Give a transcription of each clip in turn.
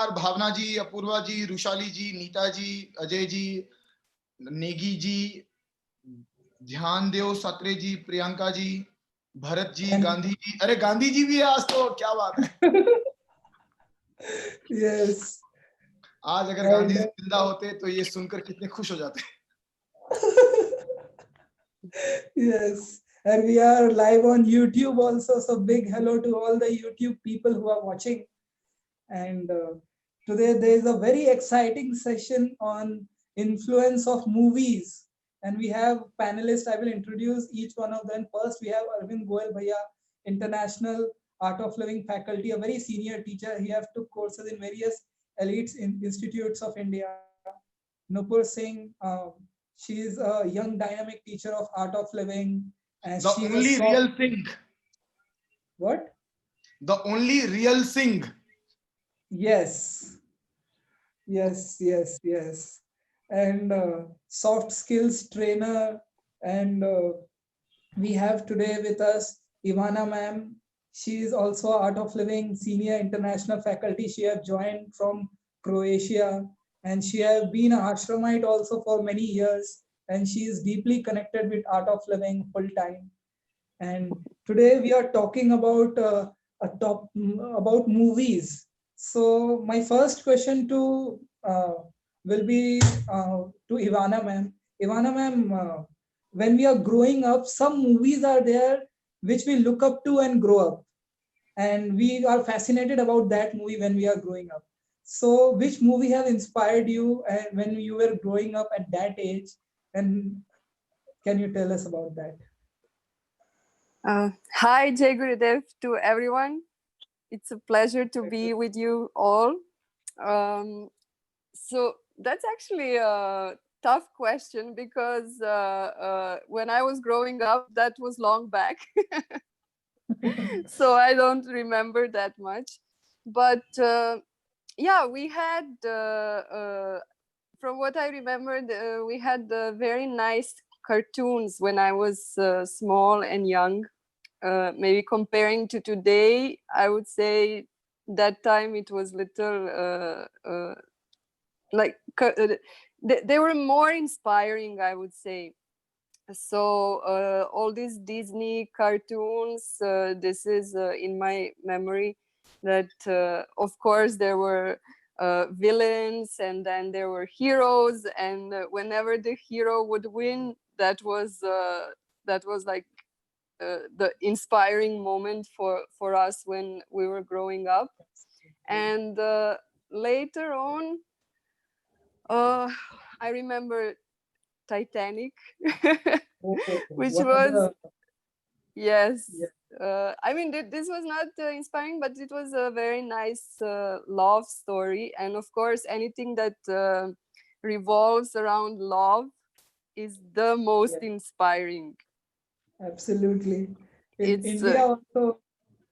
नमस्कार भावना जी, अपूर्वा जी, रुशाली जी, नीता जी, अजय जी, नेगी जी, ध्यान देव सत्रे जी, प्रियंका जी, भरत जी, गांधी जी, अरे गांधी जी भी है आज तो, क्या बात है। Yes. आज अगर गांधी जी जिंदा होते तो ये सुनकर कितने खुश हो जाते। Yes. And we are live on YouTube also. So big hello to all the YouTube people who are watching. And today there is a very exciting session on influence of movies. And we have panelists. I will introduce each one of them. First, we have Arvind Goel Bhaiya, International Art of Living faculty, a very senior teacher. He has took courses in various elites institutes of India. Nupur Singh, she is a young dynamic teacher of Art of Living. And The she is only real thing. What? The only real thing. Yes. Yes. And soft skills trainer. And we have today with us Ivana ma'am. She is also Art of Living senior international faculty. She have joined from Croatia, and she have been an ashramite also for many years. And she is deeply connected with Art of Living full time. And today we are talking about about movies. So my first question to will be to Ivana ma'am. Ivana ma'am, when we are growing up, some movies are there which we look up to and grow up, and we are fascinated about that movie when we are growing up. So, which movie have inspired you and when you were growing up at that age? And can you tell us about that? Hi, Jai Gurudev to everyone. It's a pleasure to be with you all. So that's actually a tough question because when I was growing up, that was long back. So I don't remember that much. But yeah, we had, from what I remembered, we had very nice cartoons when I was small and young. Maybe comparing to today, I would say that time it was little like they were more inspiring, I would say. So all these Disney cartoons, this is in my memory that of course there were villains and then there were heroes, and whenever the hero would win, that was like the inspiring moment for us when we were growing up. And later on, I remember Titanic, which was yes. I mean, this was not inspiring, but it was a very nice love story. And of course, anything that revolves around love is the most inspiring. Absolutely. In India also,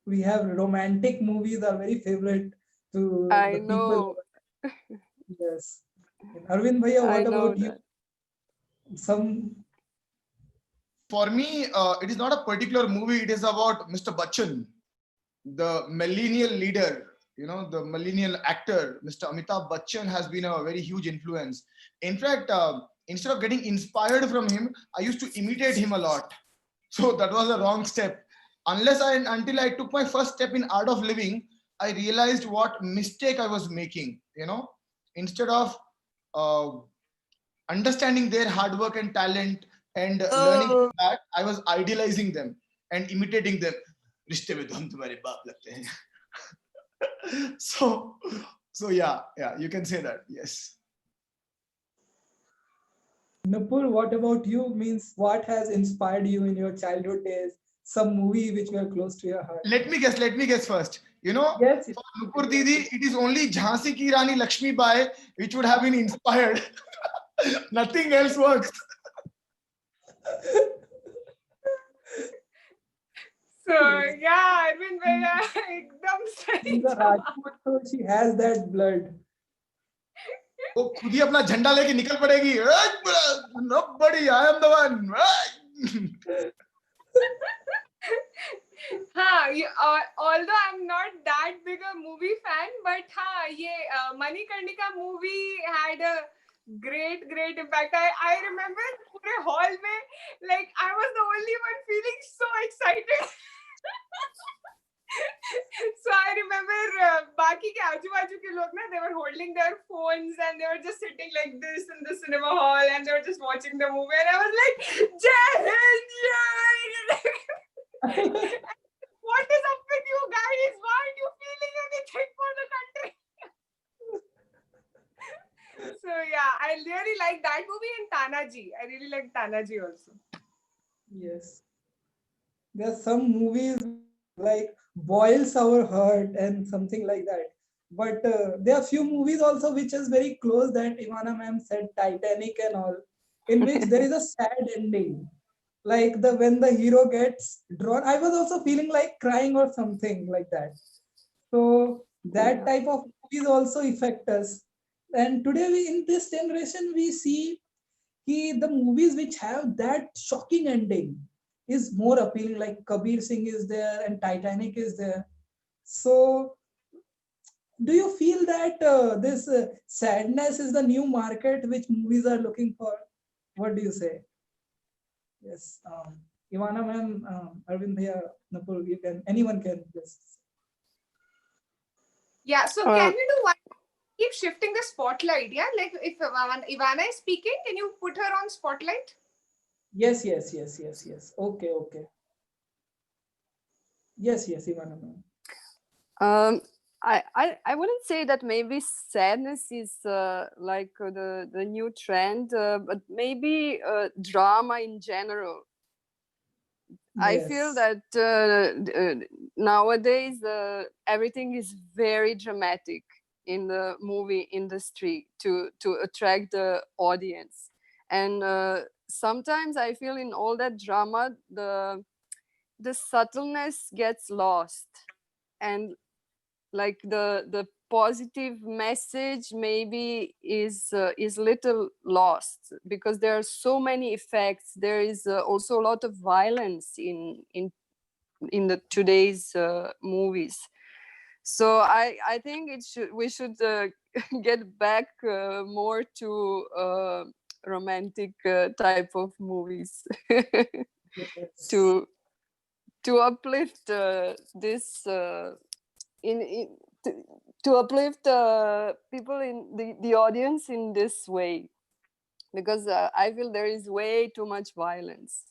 we have romantic movies are very favorite to the people. Yes. Arvind Bhaiya, what about you? Some. For me, it is not a particular movie. It is about Mr. Bachchan, the millennial leader. You know, the millennial actor, Mr. Amitabh Bachchan, has been a very huge influence. In fact, instead of getting inspired from him, I used to imitate him a lot. So that was a wrong step. Until I took my first step in Art of Living, I realized what mistake I was making. You know, instead of understanding their hard work and talent and learning from that, I was idealizing them and imitating them. रिश्ते में तो हम तुम्हारे बाप लगते हैं. So yeah, you can say that. Yes. Nupur, what about you? Means what has inspired you in your childhood days? Some movie which were close to your heart. Let me guess first. You know, yes, for Nupur Didi, it is only Jhansi Ki Rani Lakshmi Bai which would have been inspired. Nothing else works. So yeah, Arvind Bhaiya, एकदम सही जवाब. So she has that blood. वो खुद ही अपना झंडा लेके निकल पड़ेगी. Nobody, I am the one. Although I'm not that big a movie fan, but Manikarnika movie had a great impact. I remember पूरे hall में, like I was the only one feeling so excited. So I remember बाकी के आजू बाजू के लोग ना, they were holding their phones and they were just sitting like this in the cinema hall and they were just watching the movie, and I was like, Jai Hind, Jai! What is up with you guys? Why aren't you feeling anything for the country? So yeah, I really like that movie and Tanaji. I really like Tanaji also. Yes. There are some movies like boils our heart and something like that. But there are few movies also which is very close, that Ivana ma'am said, Titanic and all, in which there is a sad ending. Like when the hero gets drawn, I was also feeling like crying or something like that. So that type of movies also affect us. And today in this generation we see the movies which have that shocking ending is more appealing, like Kabir Singh is there and Titanic is there. So do you feel that this sadness is the new market which movies are looking for? What do you say? Yes, Ivana ma'am, Arvind bhaiya, Nupur, you can, anyone can just. Yeah, so can we do one? Keep shifting the spotlight, yeah? Like if Ivana is speaking, can you put her on spotlight? Yes. Okay. Yes, Ivana ma'am. I wouldn't say that maybe sadness is like the new trend, but maybe drama in general. I feel Yes. that nowadays everything is very dramatic in the movie industry to attract the audience, and sometimes I feel in all that drama the subtleness gets lost, and like the positive message maybe is little lost, because there are so many effects. There is also a lot of violence in the today's movies. So I think we should get back more to romantic type of movies Yes. to uplift this in to, to uplift people in the audience in this way, because I feel there is way too much violence.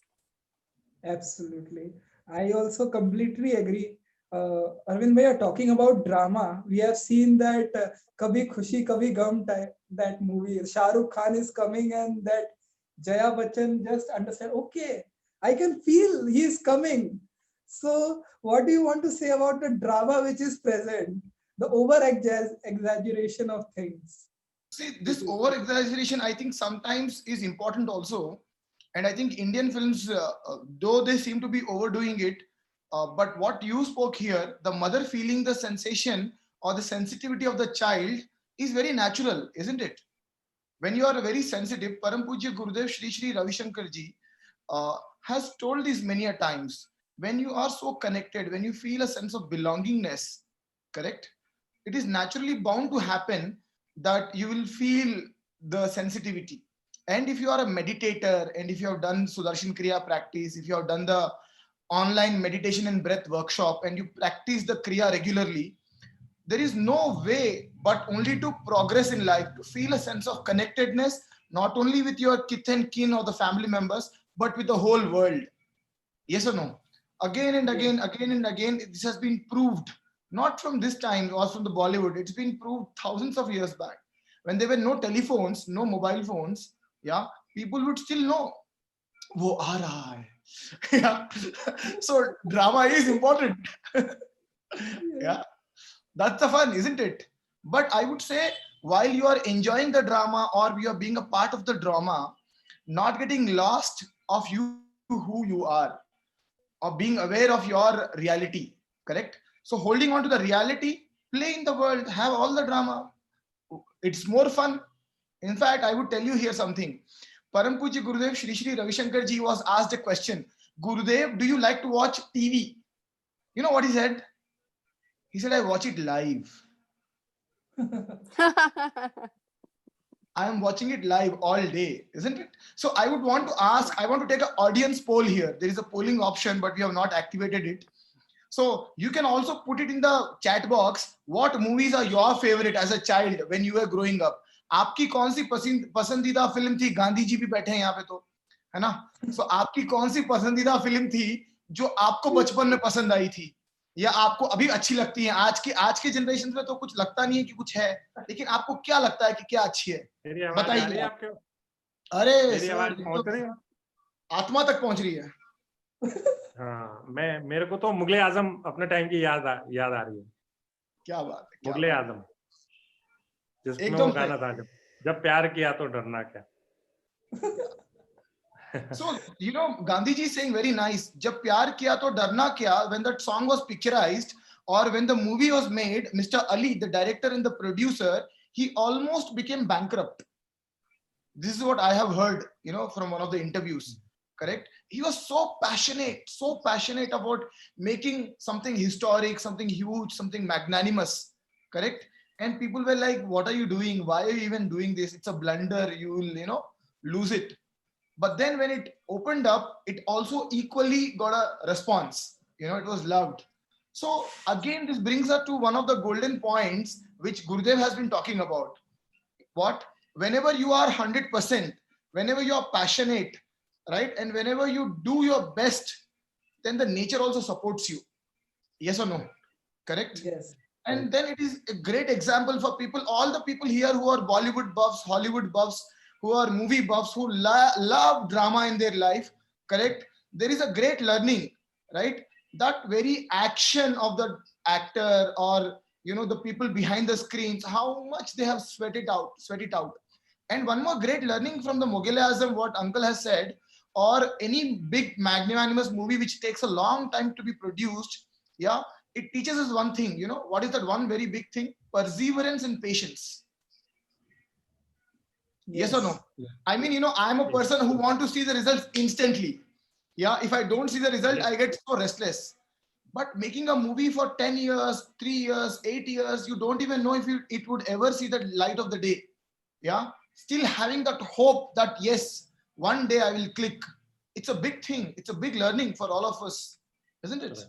Absolutely. I also completely agree. Arvind bhaiya, talking about drama, we have seen that Kabhi Khushi Kabhi Gum type, that movie. Shah Rukh Khan is coming and that Jaya Bachchan just understand, okay, I can feel he is coming. So what do you want to say about the drama which is present? The over exaggeration of things. See, this over exaggeration, I think sometimes is important also. And I think Indian films, though they seem to be overdoing it, but what you spoke here, the mother feeling the sensation or the sensitivity of the child is very natural, isn't it? When you are very sensitive, Param Pujya Gurudev Shri Shri Ravi Shankar ji has told this many a times. When you are so connected, when you feel a sense of belongingness, correct? It is naturally bound to happen that you will feel the sensitivity. And if you are a meditator, and if you have done Sudarshan Kriya practice, if you have done the online meditation and breath workshop, and you practice the Kriya regularly, there is no way but only to progress in life, to feel a sense of connectedness, not only with your kith and kin or the family members, but with the whole world. Yes or no? Again and Yes. again, again and again, this has been proved, not from this time or from the Bollywood. It's been proved thousands of years back. When there were no telephones, no mobile phones, yeah, people would still know. वो आ रहा है. Yeah. So drama is important. Yeah. That's the fun, isn't it? But I would say, while you are enjoying the drama or you are being a part of the drama, not getting lost of you who you are, or being aware of your reality, correct? So holding on to the reality, play in the world, have all the drama. It's more fun. In fact, I would tell you here something. Param Puji Gurudev Shri Shri Ravi Shankar ji was asked a question. Gurudev, do you like to watch TV? You know what he said? He said, I watch it live. I am watching it live all day, isn't it? So I would want to ask, I want to take an audience poll here. There is a polling option, but we have not activated it. So you can also put it in the chat box. What movies are your favorite as a child when you were growing up? आपकी कौन सी पसंदीदा film थी? गांधी जी भी बैठे हैं यहाँ पे तो, है ना? So आपकी कौन सी पसंदीदा फिल्म थी जो आपको बचपन में पसंद आई थी या आपको अभी अच्छी लगती है? आज के जनरेशन में तो कुछ लगता नहीं है कि कुछ है, लेकिन आपको क्या लगता है कि क्या अच्छी है? मेरी आवाज आ रही है आपके? अरे मेरी आवाज पहुंच रही है? आत्मा तक पहुंच रही है। हाँ, मेरे को तो मुगले आजम अपने टाइम की याद आ रही है। क्या बात है, मुगले आजम, जिसमें वो गाना था, जब प्यार किया तो डरना क्या। So, you know, Gandhi ji is saying very nice, जब प्यार किया तो डरना क्या, when that song was picturized or when the movie was made, Mr. Ali, the director and the producer, he almost became bankrupt. This is what I have heard, you know, from one of the interviews, correct? He was so passionate about making something historic, something huge, something magnanimous, correct? And people were like, what are you doing? Why are you even doing this? It's a blunder, you will, you know, lose it. But then when it opened up, it also equally got a response. You know, it was loved. So again, this brings us to one of the golden points which Gurudev has been talking about. What? Whenever you are 100%, whenever you are passionate, right? And whenever you do your best, then the nature also supports you. Yes or no? Correct? Yes. And then it is a great example for people, all the people here who are Bollywood buffs, Hollywood buffs, who are movie buffs, who love drama in their life, correct? There is a great learning, right? That very action of the actor or, you know, the people behind the screens, how much they have sweat it out. And one more great learning from the Mughal-e-Azam, what Uncle has said, or any big magnanimous movie which takes a long time to be produced, yeah, it teaches us one thing, you know, what is that one very big thing? Perseverance and patience. Yes or no? Yeah. I mean, you know, I'm a person who want to see the results instantly. Yeah, if I don't see the result, I get so restless. But making a movie for 10 years, 3 years, 8 years, you don't even know if it would ever see the light of the day. Yeah, still having that hope that yes, one day I will click. It's a big thing. It's a big learning for all of us, isn't it?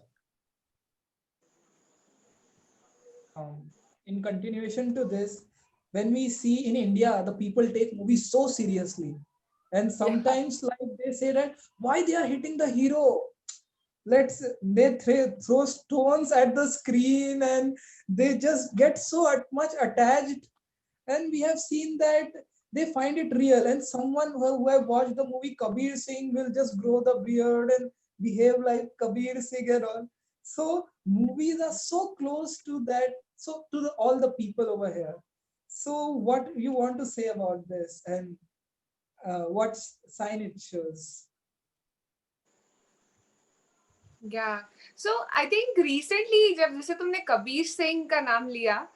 In continuation to this, when we see in India, the people take movies so seriously. And sometimes like they say that why they are hitting the hero? They throw stones at the screen and they just get so much attached. And we have seen that they find it real. And someone who have watched the movie Kabir Singh will just grow the beard and behave like Kabir Singh and all. So movies are so close to that, so to all the people over here. So what you want to say about this and what sign it shows? Yeah. So I think recently, जब जैसे तुमने कबीर सिंह का नाम लिया,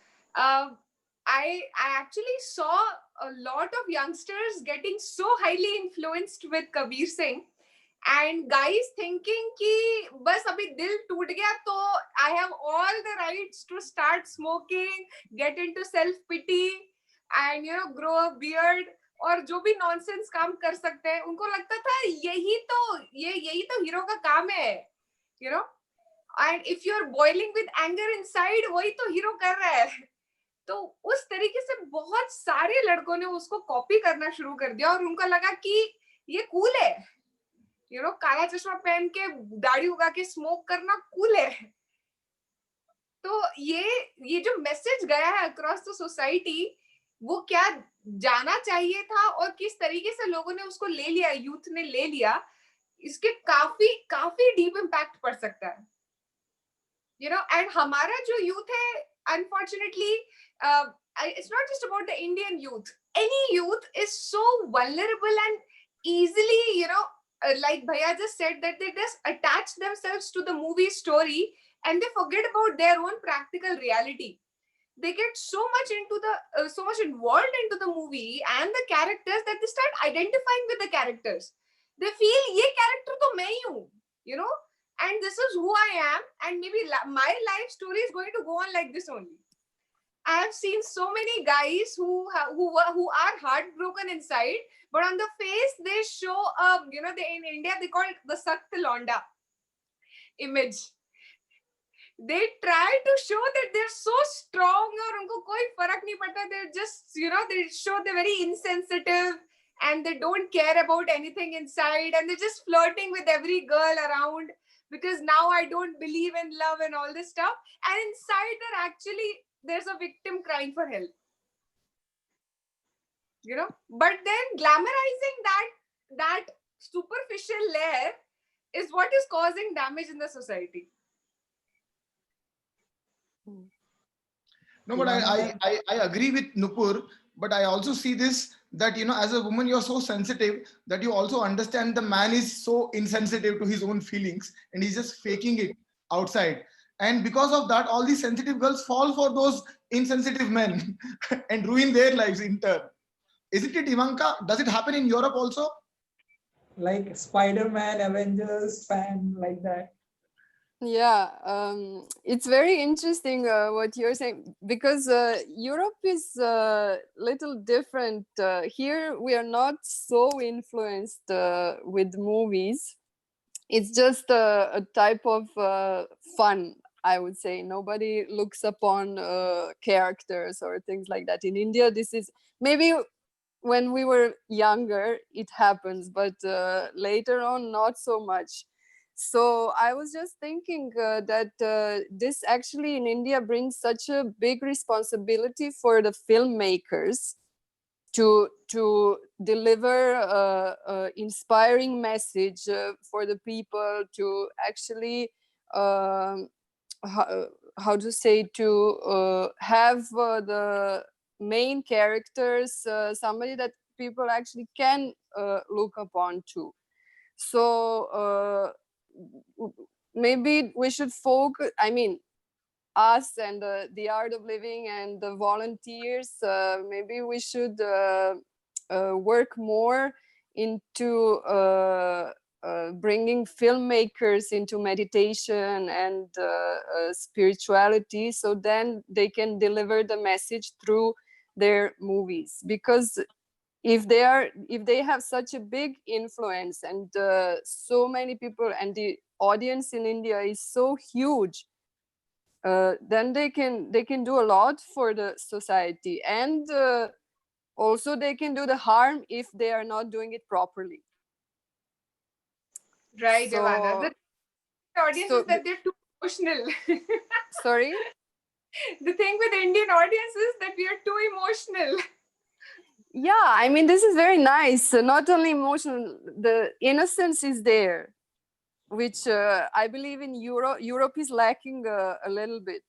I actually saw a lot of youngsters getting so highly influenced with Kabir Singh, and guys thinking कि बस अभी दिल टूट गया तो I have all the rights to start smoking, get into self pity, and you know grow a beard और जो भी nonsense काम कर सकते हैं. उनको लगता था यही तो हीरो का काम है, you know. And if you're boiling with anger inside, वही तो हीरो कर रहा है. तो उस तरीके से बहुत सारे लड़कों ने उसको कॉपी करना शुरू कर दिया और उनको लगा कि ये कूल है, यू नो, काला चश्मा पहन के दाढ़ी उगा के स्मोक करना कूल है. तो ये जो मैसेज गया है अक्रॉस द सोसाइटी, वो क्या जाना चाहिए था और किस तरीके से लोगों ने उसको ले लिया, यूथ ने ले लिया, इसके काफी डीप इम्पैक्ट पड़ सकता है, यू नो. एंड हमारा जो यूथ है, unfortunately, it's not just about the Indian youth. Any youth is so vulnerable and easily, you know, like Bhaiya just said, that they just attach themselves to the movie story and they forget about their own practical reality. They get so much involved into the movie and the characters that they start identifying with the characters. They feel ये character तो मैं ही हूँ, you know. and this is who I am, and maybe my life story is going to go on like this only. I have seen so many guys who are heartbroken inside, but on the face they show they in India they call it the Sakt Londa image. They try to show that they're so strong और उनको कोई फर्क नहीं पड़ता. They're just they show they're very insensitive and they don't care about anything inside, and they're just flirting with every girl around because now I don't believe in love and all this stuff. And inside there's a victim crying for help. But then glamorizing that superficial layer is what is causing damage in the society. No, but I agree with Nupur, but I also see this that, as a woman, you're so sensitive that you also understand the man is so insensitive to his own feelings and he's just faking it outside. And because of that, all these sensitive girls fall for those insensitive men and ruin their lives in turn. Isn't it, Ivanka? Does it happen in Europe also? Like Spider-Man, Avengers fan, like that. Yeah, it's very interesting what you're saying, because Europe is a little different. Here we are not so influenced with movies. It's just a type of fun, I would say. Nobody looks upon characters or things like that. In India, this is maybe when we were younger, it happens, but later on, not so much. So I was just thinking that this actually in India brings such a big responsibility for the filmmakers to deliver a inspiring message for the people, to actually how to say, to have the main characters somebody that people actually can look upon to. So maybe we should focus, I mean, us and the Art of Living and the volunteers, maybe we should work more into bringing filmmakers into meditation and spirituality, so then they can deliver the message through their movies. Because if they have such a big influence and so many people, and the audience in India is so huge, then they can do a lot for the society, and also they can do the harm if they are not doing it properly. Right, So, Ivana. The audience is that they're too emotional. Sorry? The thing with Indian audience is that we are too emotional. Yeah, I mean, this is very nice. Not only emotional, the innocence is there, which I believe in Europe is lacking a little bit.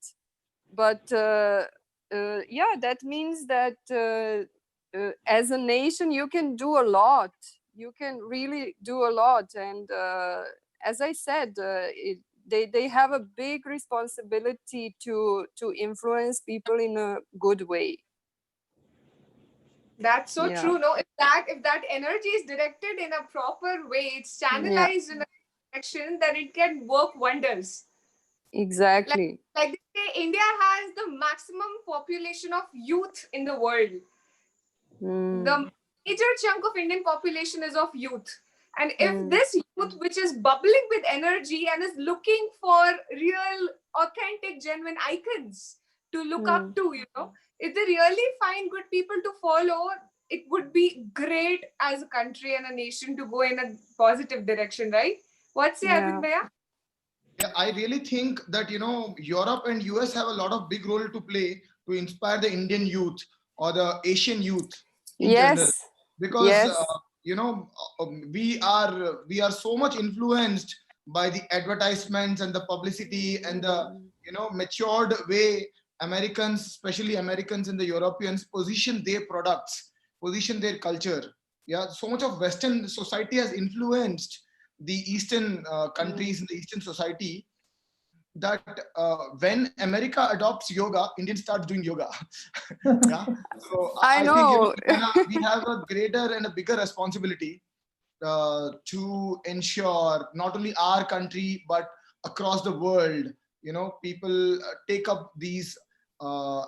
But yeah, that means that as a nation, you can do a lot. You can really do a lot. And as I said, they have a big responsibility to influence people in a good way. That's so true. No, if that energy is directed in a proper way, it's channelized in a direction that it can work wonders. Exactly. Like they say, India has the maximum population of youth in the world. The major chunk of Indian population is of youth. And if this youth, which is bubbling with energy and is looking for real, authentic, genuine icons to look up to, if they really find good people to follow, it would be great as a country and a nation to go in a positive direction, right? What's your Arvind Bhaiya? Yeah, I really think that, Europe and US have a lot of big role to play to inspire the Indian youth or the Asian youth in general. Because, we are so much influenced by the advertisements and the publicity and the, matured way Americans, especially Americans and the Europeans, position their products, position their culture. Yeah, so much of Western society has influenced the Eastern countries in the Eastern society, that when America adopts yoga, Indians start doing yoga. Yeah. So I know. think we have a greater and a bigger responsibility to ensure not only our country but across the world, people take up these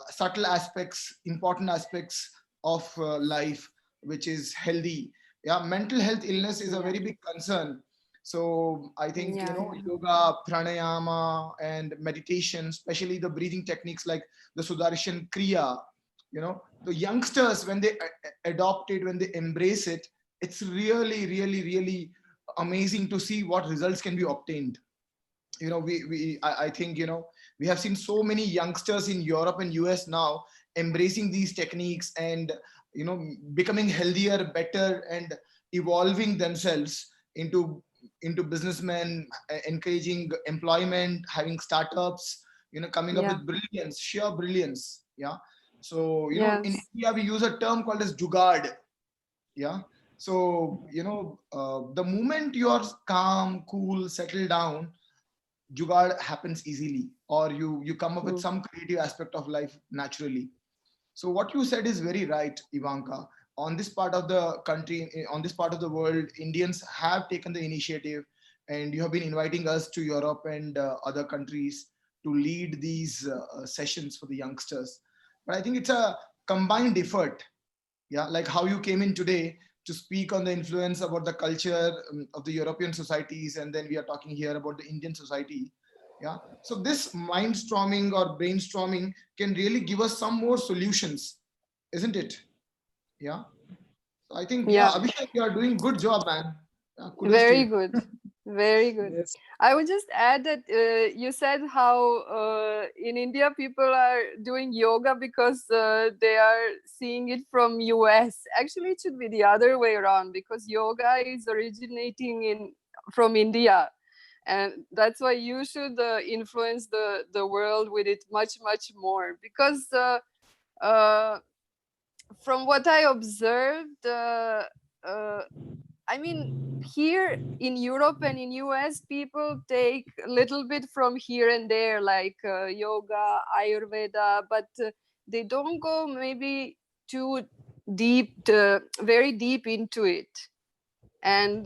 subtle aspects, important aspects of life, which is healthy. Yeah, mental health illness is a Yeah. very big concern. So I think, Yeah. Yeah. yoga, pranayama, and meditation, especially the breathing techniques like the Sudarshan Kriya, the youngsters, when they adopt it, when they embrace it, it's really, really, really amazing to see what results can be obtained. I think, we have seen so many youngsters in Europe and US now embracing these techniques and, becoming healthier, better, and evolving themselves into businessmen, encouraging employment, having startups, coming up Yeah. with brilliance, sheer brilliance. Yeah. So, in Yes. India, we use a term called as jugad. Yeah. So, the moment you are calm, cool, settle down, jugaad happens easily, or you come up with True. some creative aspect of life naturally. So what you said is very right, Ivanka. On this part of the country, on this part of the world, Indians have taken the initiative, and you have been inviting us to Europe and other countries to lead these sessions for the youngsters. But I think it's a combined effort. Yeah, like how you came in today to speak on the influence about the culture of the European societies, and then we are talking here about the Indian society. Yeah, so this mindstorming or brainstorming can really give us some more solutions, isn't it? Yeah. So I think, yeah, Yeah. Abhishek, you are doing good job, man. Kudos to Very you. good. Very good. Yes. I would just add that you said how in India people are doing yoga because they are seeing it from US. Actually, it should be the other way around because yoga is originating in from India, and that's why you should influence the world with it much more because from what I observed. Uh, I mean, here in Europe and in US, people take a little bit from here and there, like yoga, Ayurveda, but they don't go maybe too deep, very deep into it. And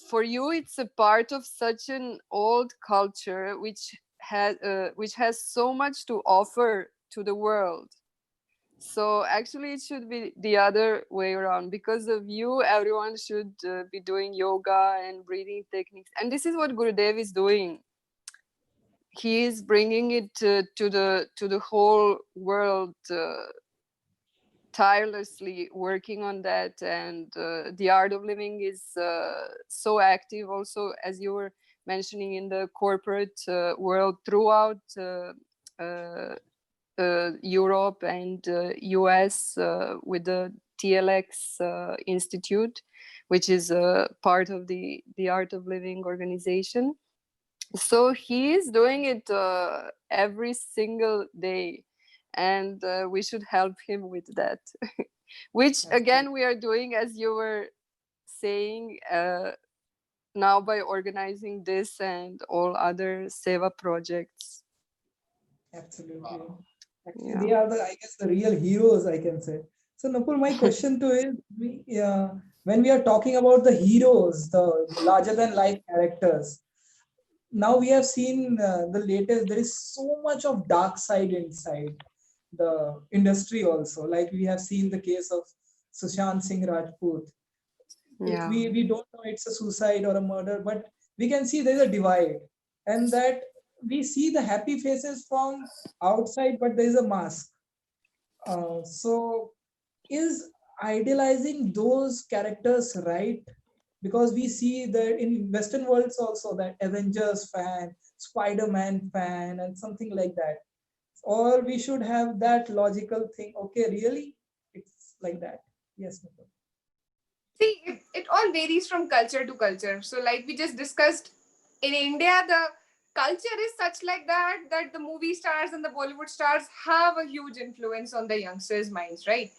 for you, it's a part of such an old culture which has so much to offer to the world. So actually, it should be the other way around. Because of you, everyone should be doing yoga and breathing techniques. And this is what Gurudev is doing. He is bringing it to the whole world, tirelessly working on that. And the art of living is so active, also as you were mentioning, in the corporate world throughout. Europe and US with the TLX Institute, which is part of the Art of Living organization. So he is doing it every single day, and we should help him with that. Which again we are doing, as you were saying, now by organizing this and all other Seva projects. Absolutely. Actually, Yeah. they are the, I guess, the real heroes, I can say. So, Nupur, my question to is, when we are talking about the heroes, the larger than life characters, now we have seen the latest. There is so much of dark side inside the industry also. Like we have seen the case of Sushant Singh Rajput. Yeah. We don't know it's a suicide or a murder, but we can see there's a divide, and that we see the happy faces from outside, but there is a mask. So is idealizing those characters right? Because we see that in Western worlds also, that Avengers fan, Spider-Man fan, and something like that. Or we should have that logical thing. Okay, really, it's like that. Yes, Nupur. See, it all varies from culture to culture. So, like we just discussed, in India, the culture is such like that the movie stars and the Bollywood stars have a huge influence on the youngsters' minds, right?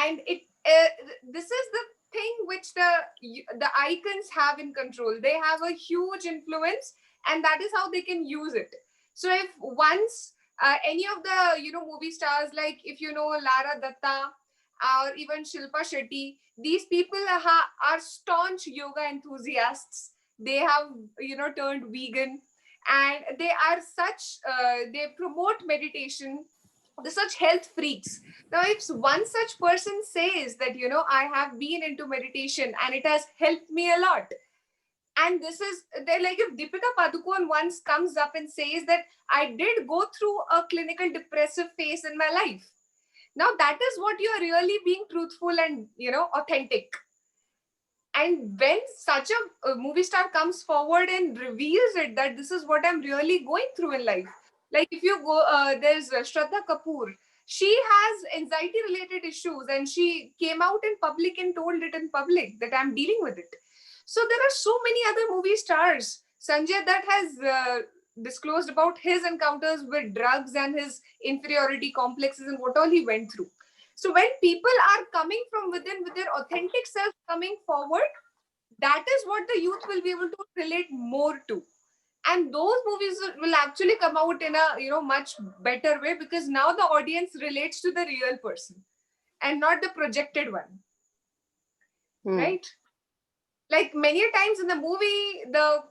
And this is the thing which the icons have in control. They have a huge influence, and that is how they can use it. So, if once any of the movie stars, like if you know Lara Datta or even Shilpa Shetty, these people are staunch yoga enthusiasts. They have, turned vegan, and they are such, they promote meditation. They're such health freaks. Now, if one such person says that, I have been into meditation and it has helped me a lot, and this is, they're like, if Deepika Padukone once comes up and says that I did go through a clinical depressive phase in my life, now that is what you're really being truthful and, authentic. And when such a movie star comes forward and reveals it, that this is what I'm really going through in life. Like if you go, there's Shraddha Kapoor. She has anxiety related issues, and she came out in public and told it in public that I'm dealing with it. So there are so many other movie stars. Sanjay Dutt has disclosed about his encounters with drugs and his inferiority complexes and what all he went through. So when people are coming from within with their authentic self coming forward, that is what the youth will be able to relate more to. And those movies will actually come out in a much better way, because now the audience relates to the real person and not the projected one. Right? Like many times in the movie, the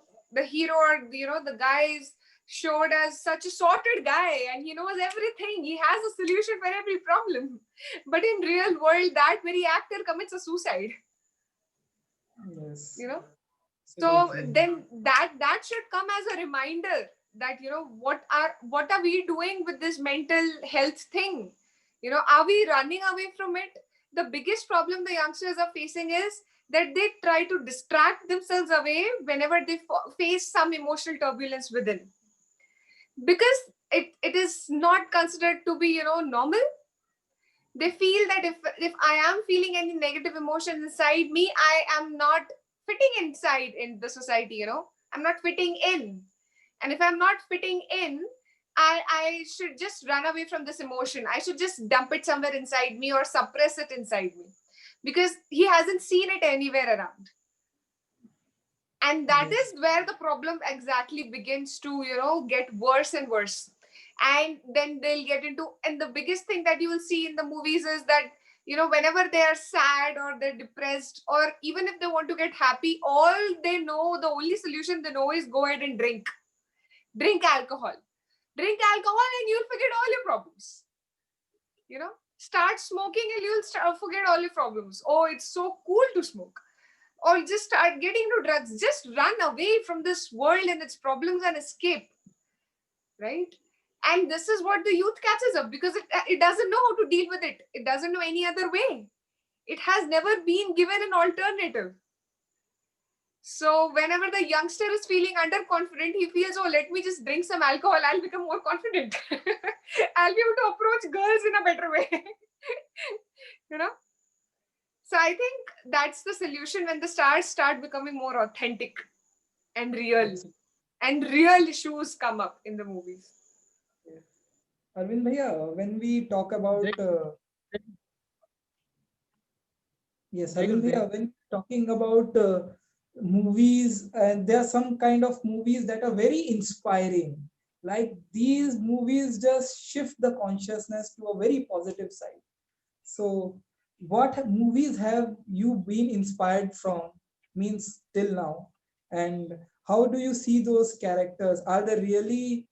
hero or the guy is showed as such a sorted guy and he knows everything. He has a solution for every problem. But in real world, that very actor commits a suicide. Yes. So then that should come as a reminder that what are we doing with this mental health thing? Are we running away from it? The biggest problem the youngsters are facing is that they try to distract themselves away whenever they face some emotional turbulence within, because it is not considered to be normal. They feel that if I am feeling any negative emotions inside me, I am not fitting inside in the society. I'm not fitting in, and if I'm not fitting in, I should just run away from this emotion. I should just dump it somewhere inside me or suppress it inside me, because he hasn't seen it anywhere around. And that is where the problem exactly begins to get worse and worse. And then they'll get into, and the biggest thing that you will see in the movies is that whenever they are sad or they're depressed, or even if they want to get happy, all they know, the only solution they know is go ahead and drink alcohol, and you'll forget all your problems. Start smoking and you'll forget all your problems. Oh, it's so cool to smoke. Or just start getting into drugs. Just run away from this world and its problems and escape. Right? And this is what the youth catches up, because it doesn't know how to deal with it. It doesn't know any other way. It has never been given an alternative. So whenever the youngster is feeling underconfident, he feels, oh, let me just drink some alcohol. I'll become more confident. I'll be able to approach girls in a better way. So I think that's the solution, when the stars start becoming more authentic and real, and real issues come up in the movies. Arvind Bhaiya, when we talk about yes, Arvind Bhaiya, when talking about movies, and there are some kind of movies that are very inspiring. Like these movies just shift the consciousness to a very positive side. So what movies have you been inspired from, means till now, and how do you see those characters? Are they really,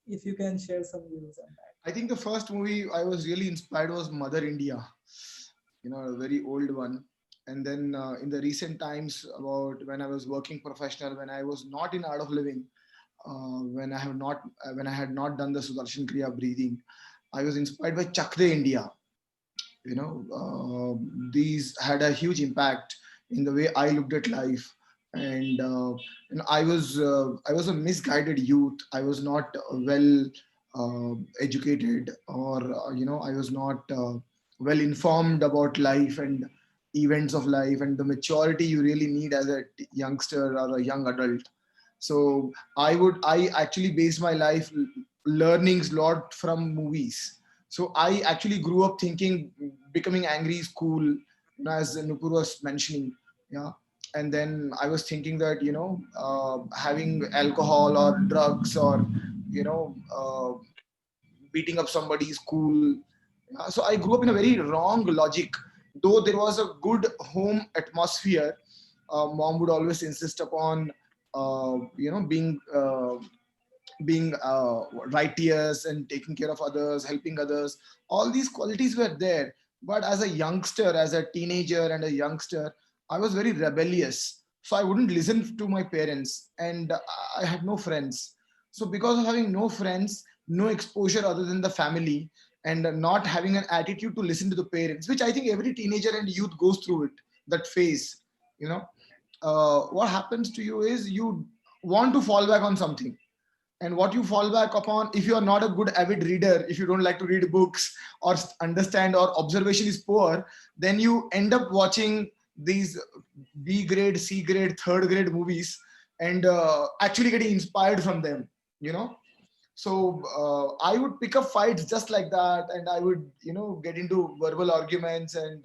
if you can share some views on that? I think the first movie I was really inspired was Mother India, a very old one. And then in the recent times, about when I was working professional, when I was not in Art of Living, when I had not done the Sudarshan Kriya breathing, I was inspired by Chak De India. These had a huge impact in the way I looked at life. And I was a misguided youth. I was not well educated, or I was not well informed about life and events of life and the maturity you really need as a youngster or a young adult. So I actually based my life learnings lot from movies. So I actually grew up thinking becoming angry is cool, as Nupur was mentioning. Yeah. And then I was thinking that, having alcohol or drugs or, beating up somebody is cool. So I grew up in a very wrong logic. Though there was a good home atmosphere, mom would always insist upon being righteous and taking care of others, helping others. All these qualities were there. But as a youngster, as a teenager and a youngster, I was very rebellious. So I wouldn't listen to my parents, and I had no friends. So because of having no friends, no exposure other than the family, and not having an attitude to listen to the parents, which I think every teenager and youth goes through it, that phase, you know, what happens to you is you want to fall back on something, and what you fall back upon, if you are not a good avid reader, if you don't like to read books or understand, or observation is poor, then you end up watching these B grade, C grade, third grade movies, and actually getting inspired from them, you know. So I would pick up fights just like that, and I would, get into verbal arguments, and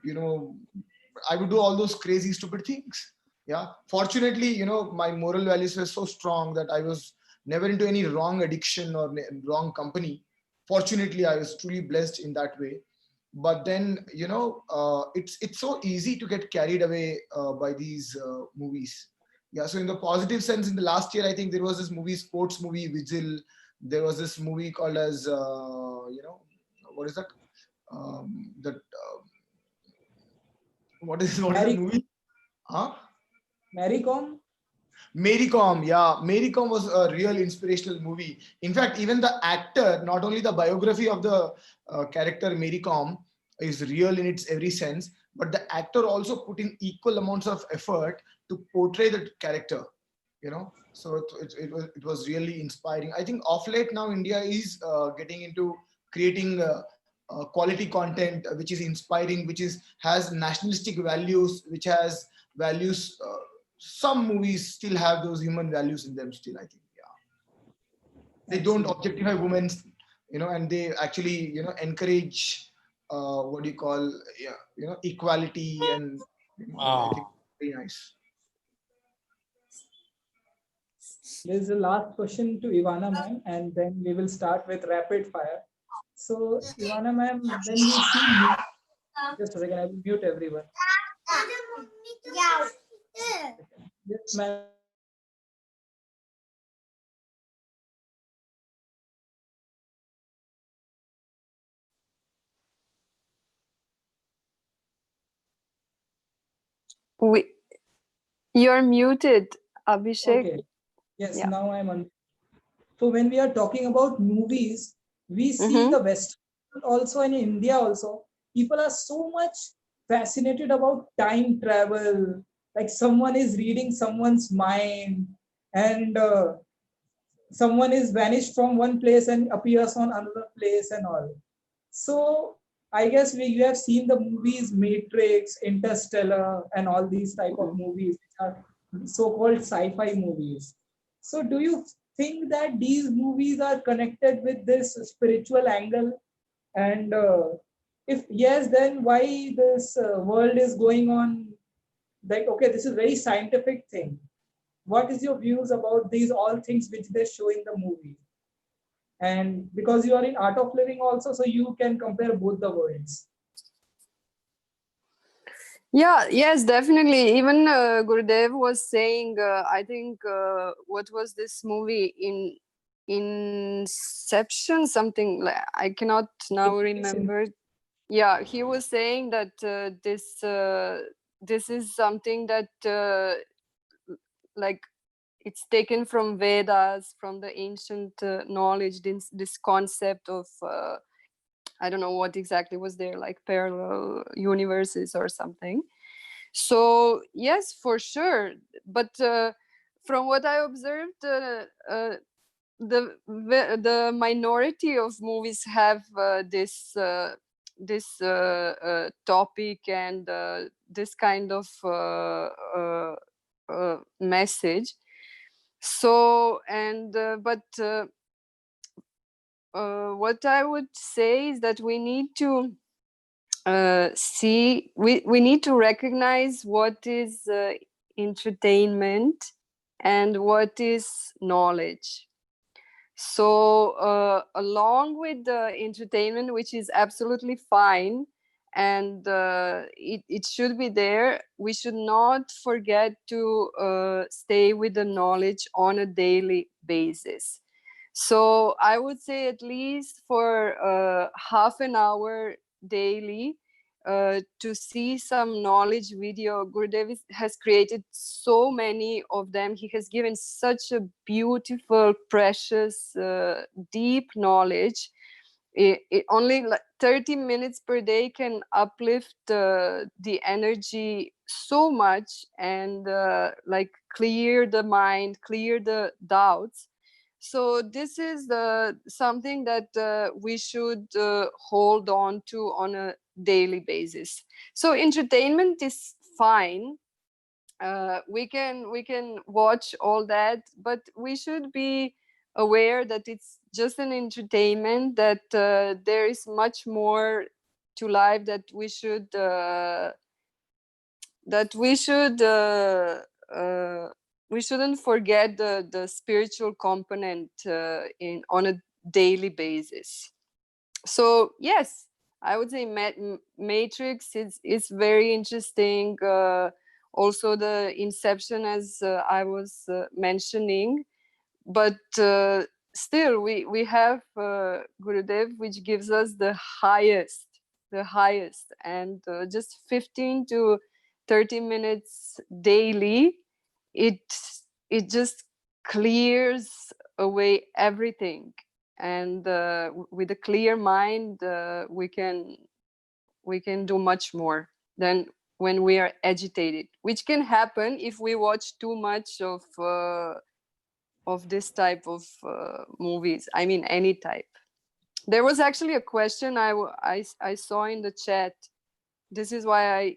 you know I would do all those crazy stupid things. Yeah, fortunately, my moral values were so strong that I was never into any wrong addiction or wrong company. Fortunately, I was truly blessed in that way. But then, it's so easy to get carried away by these movies. Yeah, so in the positive sense, in the last year, I think there was this movie, sports movie, Vigil. There was this movie called as, what is that? That what is the Mary, movie? Huh? Mary Com. Mary Com, yeah, Mary Com was a real inspirational movie. In fact, even the actor, not only the biography of the character Mary Com is real in its every sense, but the actor also put in equal amounts of effort to portray the character. So it was really inspiring. I think of late now India is getting into creating quality content, which is inspiring, which is has nationalistic values, which has values. Some movies still have those human values in them still, I think. Yeah, they don't Absolutely. objectify women, and they actually encourage what do you call, yeah, equality, and I think very nice. This is the last question to Ivana ma'am, and then we will start with rapid fire. So, Ivana ma'am, when we see you, just a second, I will mute everyone. Yes, ma'am. We, you're muted, Abhishek. Okay. Yes, Yeah. now I'm on. So when we are talking about movies, we see Mm-hmm. the West also in India also. People are so much fascinated about time travel. Like someone is reading someone's mind, and someone is vanished from one place and appears on another place and all. So I guess you have seen the movies Matrix, Interstellar, and all these type of movies, which are so-called sci-fi movies. So do you think that these movies are connected with this spiritual angle? And if yes, then why this world is going on? Like, okay, this is very scientific thing. What is your views about these all things which they show in the movie? And because you are in art of living also, so you can compare both the worlds. Yeah, yes, definitely. Even Gurudev was saying, I think, what was this movie in Inception? Something like, I cannot now remember. Yeah, he was saying that this is something that like it's taken from Vedas, from the ancient knowledge. This concept of I don't know what exactly was there, like parallel universes or something. So yes, for sure. But from what I observed, the minority of movies have this topic and this kind of message. So and but what I would say is that we need to we need to recognize what is entertainment and what is knowledge. So along with the entertainment, which is absolutely fine, and it should be there. We should not forget to stay with the knowledge on a daily basis. So I would say at least for half an hour daily, to see some knowledge video. Gurudev has created so many of them. He has given such a beautiful, precious, deep knowledge. Only like 30 minutes per day can uplift the energy so much, and like clear the mind, clear the doubts. So this is something that we should hold on to on a daily basis. So entertainment is fine. We can watch all that, but we should be aware that it's just an entertainment, that there is much more to life, that we should that we shouldn't forget the spiritual component in on a daily basis. So yes, I would say Matrix is very interesting. Also the Inception, as I was mentioning, but still we have Gurudev, which gives us the highest, and just 15 to 30 minutes daily, it it just clears away everything, and with a clear mind we can do much more than when we are agitated, which can happen if we watch too much of this type of movies. I mean, any type. There was actually a question I saw in the chat. This is why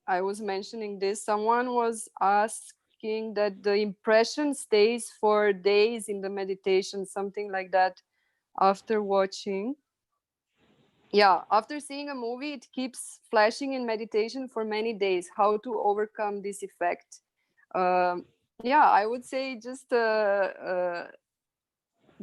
I was mentioning this. Someone was asking that the impression stays for days in the meditation, something like that, after watching. Yeah, after seeing a movie, it keeps flashing in meditation for many days. How to overcome this effect? Yeah, I would say just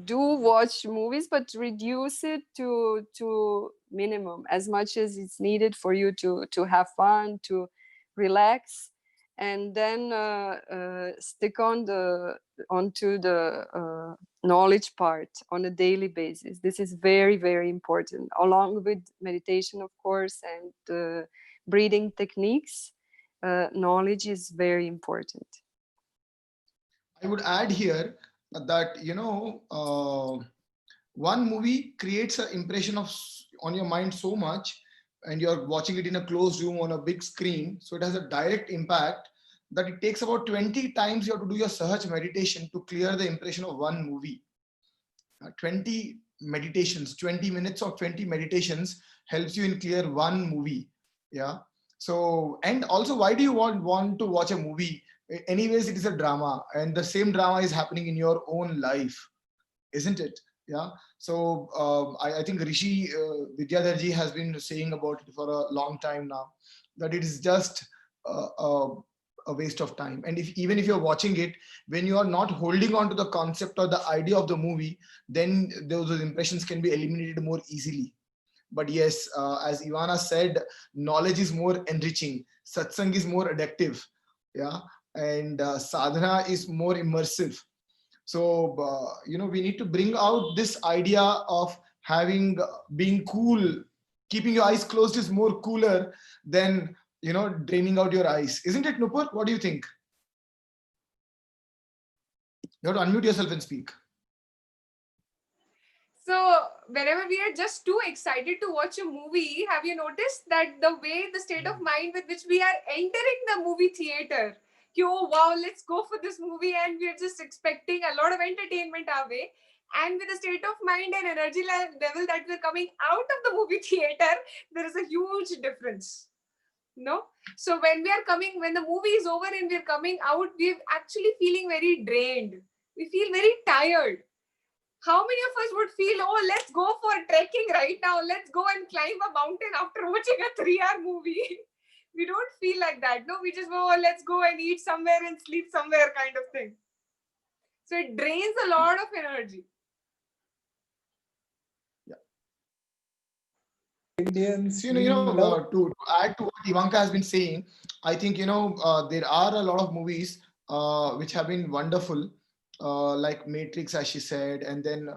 do watch movies, but reduce it to minimum, as much as it's needed for you to have fun, to relax, and then stick onto the knowledge part on a daily basis. This is very, very important, along with meditation, of course, and breathing techniques. Knowledge is very important. I would add here that one movie creates an impression on your mind so much, and you're watching it in a closed room on a big screen, so it has a direct impact that it takes about 20 times you have to do your Sahaj meditation to clear the impression of one movie. 20 meditations, 20 minutes of 20 meditations helps you in clear one movie. Yeah. So, and also, why do you want to watch a movie? Anyways, it is a drama, and the same drama is happening in your own life, isn't it? Yeah. So I think Rishi Vidyadharji has been saying about it for a long time now, that it is just a waste of time. And even if you're watching it, when you are not holding on to the concept or the idea of the movie, then those impressions can be eliminated more easily. But yes, as Ivana said, knowledge is more enriching, satsang is more addictive, yeah, and sadhana is more immersive. So we need to bring out this idea of being cool. Keeping your eyes closed is more cooler than draining out your eyes, isn't it, Nupur? What do you think? You have to unmute yourself and speak. So whenever we are just too excited to watch a movie, have you noticed that the state of mind with which we are entering the movie theater? Oh wow, let's go for this movie, and we're just expecting a lot of entertainment our way. And with the state of mind and energy level that we're coming out of the movie theater, there is a huge difference. No? So when the movie is over and we're coming out, we're actually feeling very drained. We feel very tired. How many of us would feel, oh, let's go for trekking right now. Let's go and climb a mountain after watching a 3-hour movie. We don't feel like that. No, we just go, oh, let's go and eat somewhere and sleep somewhere kind of thing. So it drains a lot of energy. Yeah. Indians, So, we love. to add to what Ivanka has been saying, I think, there are a lot of movies which have been wonderful, like Matrix, as she said. And then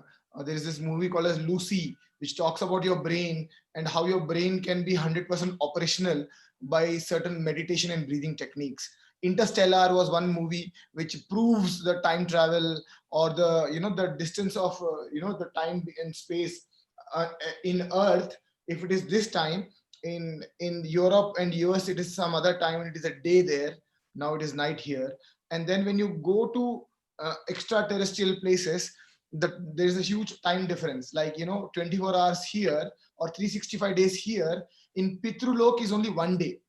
there is this movie called as Lucy, which talks about your brain and how your brain can be 100% operational by certain meditation and breathing techniques. Interstellar was one movie which proves the time travel, or the distance of, the time and space in Earth. If it is this time, in Europe and US it is some other time, and it is a day there. Now it is night here. And then when you go to extraterrestrial places, there is a huge time difference, like 24 hours here or 365 days here. In Pitrulok is only one day.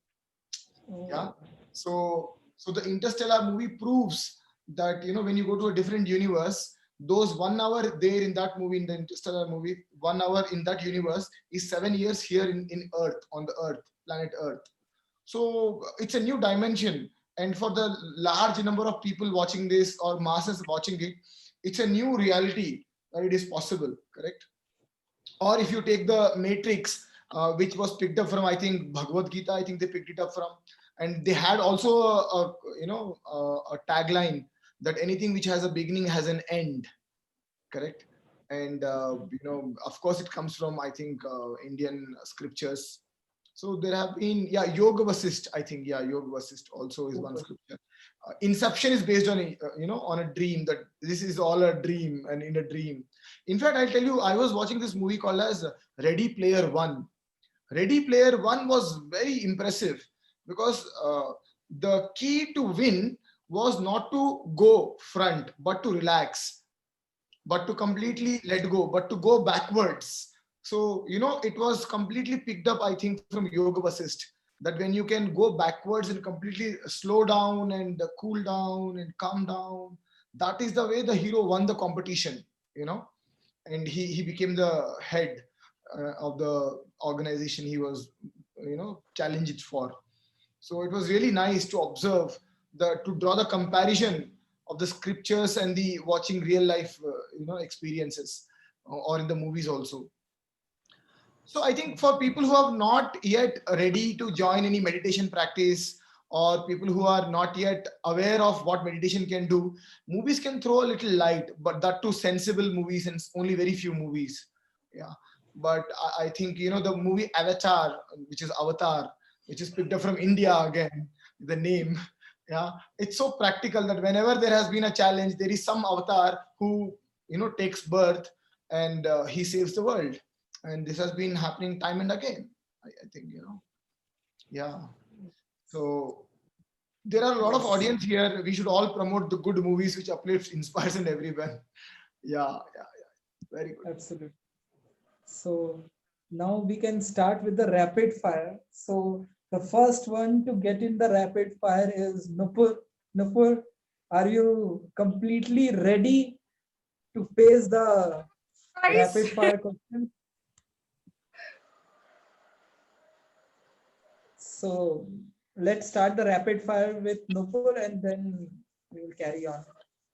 Yeah. Oh, So the Interstellar movie proves that, when you go to a different universe, those 1 hour there in that movie, in the Interstellar movie, 1 hour in that universe is 7 years here in Earth, on the Earth, planet Earth. So it's a new dimension. And for the large number of people watching this, or masses watching it, it's a new reality that it is possible, correct? Or if you take the Matrix, which was picked up from, I think, Bhagavad Gita, I think they picked it up from. And they had also a tagline that anything which has a beginning has an end, correct? And of course it comes from, I think, Indian scriptures. So there have been, yeah, Yoga Vasist, I think, yeah, Yoga Vasist also is one scripture. Inception is based on on a dream, that this is all a dream, and in a dream. In fact, I'll tell you, I was watching this movie called as Ready Player One. Ready Player One was very impressive, because the key to win was not to go front, but to relax, but to completely let go, but to go backwards. So, it was completely picked up, I think, from Yoga Vasist, that when you can go backwards and completely slow down and cool down and calm down, that is the way the hero won the competition, and he became the head of the organization he was, challenged for. So it was really nice to observe, to draw the comparison of the scriptures and the watching real life, experiences, or in the movies also. So I think for people who are not yet ready to join any meditation practice, or people who are not yet aware of what meditation can do, movies can throw a little light, but that too sensible movies, and only very few movies. Yeah. But I think, the movie Avatar, which is Avatar, which is picked up from India again, the name. Yeah. It's so practical that whenever there has been a challenge, there is some avatar who, takes birth, and he saves the world. And this has been happening time and again. I think, yeah. So there are a lot of yes, audience here. We should all promote the good movies which uplifts, inspires, and everyone. Yeah, yeah, yeah. Very good. absolutely. So now we can start with the rapid fire. So the first one to get in the rapid fire is Nupur. Nupur, are you completely ready to face the Guys, rapid fire question? So let's start the rapid fire with Nupur, and then we will carry on.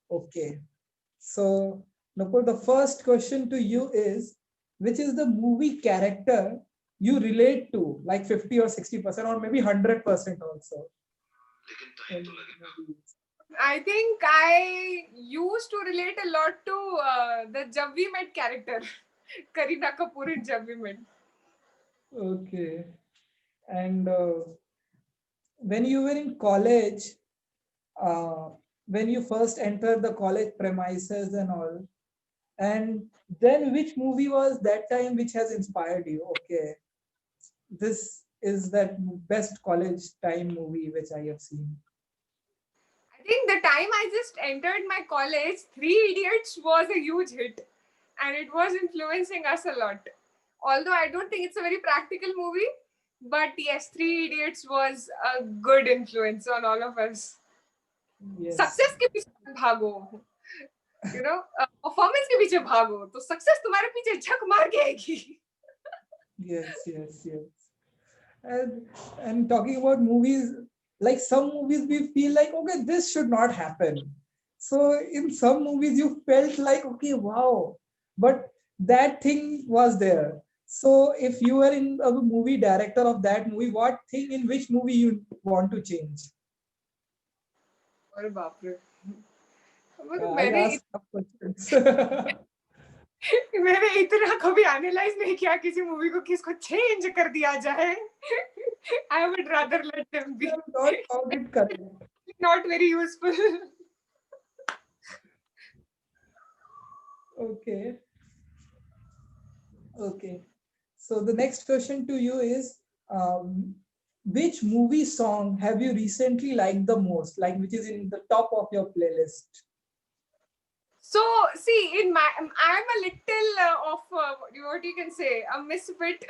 Okay. So Nupur, the first question to you is, which is the movie character you relate to, like 50 or 60%, or maybe 100% also? in movies? I think I used to relate a lot to the Jab We Met character, Kareena Kapoor in Jab We Met. Okay. And when you were in college, uh, when you first entered the college premises and all, and then which movie was that time which has inspired you? Okay, this is that best college time movie which I have seen. I think the time I just entered my college, Three Idiots was a huge hit, and it was influencing us a lot. Although I don't think it's a very practical movie, but yes, Three Idiots was a good influence on all of us. Yes, success के पीछे भागो, performance के पीछे भागो, तो success तुम्हारे पीछे झक मार के आएगी. yes. And talking about movies, like some movies we feel like, okay, this should not happen. So in some movies you felt like, okay, wow, but that thing was there. So if you were in a movie director of that movie, what thing in which movie you want to change? अरे बाप रे, मतलब I मैंने ask tough questions. मैंने इतना कभी analyse नहीं किया किसी मूवी को किसको चेंज कर दिया जाए. I would rather let them be. You have not found it correct. Not very useful. Okay. Okay. So the next question to you is, which movie song have you recently liked the most, like which is in the top of your playlist? So see, in my, I'm a little of what you can say, a misfit.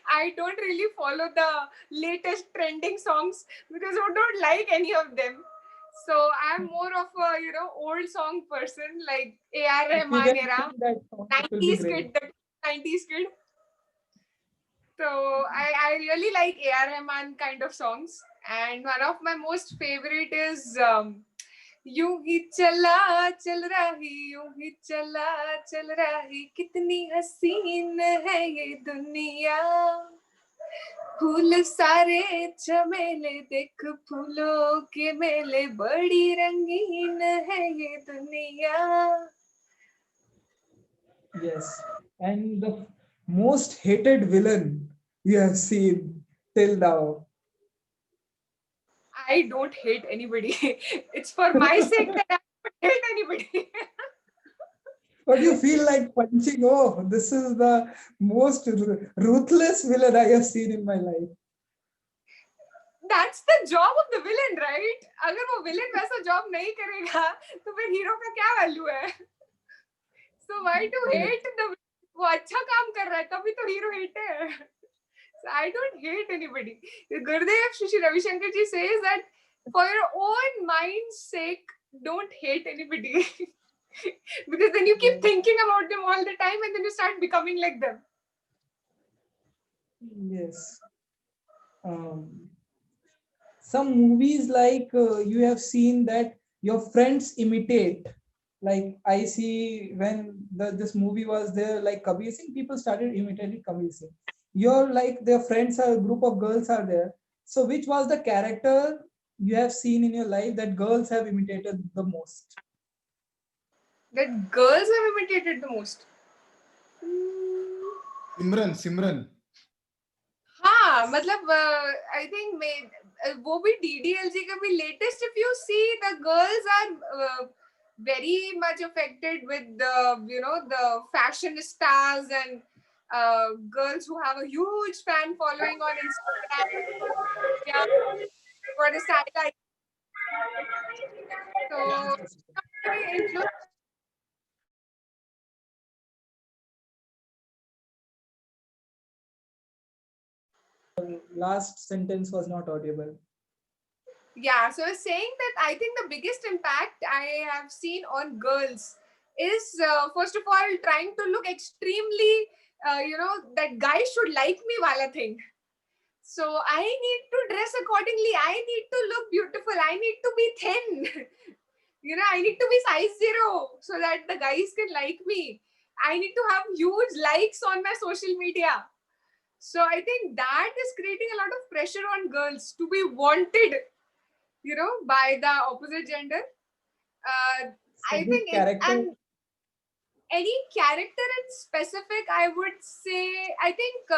I don't really follow the latest trending songs because I don't like any of them. So I'm more of a old song person, like A.R. If you Rahman can era, sing that song, it will be 90s great. kid, the 90s kid. So I really like A.R. Rahman kind of songs, and one of my most favorite is यूं ही चला चल रही, यूं ही चला चल रही, कितनी हसीन है ये दुनिया, फूल सारे चमेले देख फूलों के मेले, बड़ी रंगीन है ये दुनिया. Yes. And the most hated villain you have seen till now? I don't hate anybody. It's for my sake that I don't hate anybody. But you feel like punching, oh, this is the most ruthless villain I have seen in my life. That's the job of the villain, right? अगर वो villain वैसा job नहीं करेगा तो फिर hero का क्या value है? So why to hate the, वो अच्छा काम कर रहा है तभी तो hero hate है. So I don't hate anybody. Gurudev Shri Ravi Shankar ji says that for your own mind's sake, don't hate anybody. Because then you keep thinking about them all the time and then you start becoming like them. Yes. Some movies like you have seen that your friends imitate. Like I see when this movie was there, like Kabir Singh, people started imitating Kabir Singh. You're like their friends are a group of girls are there. So which was the character you have seen in your life that girls have imitated the most? That girls have imitated the most. Simran. हाँ, मतलब I think वो भी DDLG का भी latest. If you see, the girls are very much affected with the fashionistas and girls who have a huge fan following on Instagram. Yeah, for the style. So very influenced. Last sentence was not audible. Yeah, so I was saying that I think the biggest impact I have seen on girls is first of all trying to look extremely, that guys should like me wala thing. So I need to dress accordingly. I need to look beautiful. I need to be thin. I need to be size 0 so that the guys can like me. I need to have huge likes on my social media. So I think that is creating a lot of pressure on girls to be wanted, by the opposite gender. So I which think character? and any character in specific, I would say, I think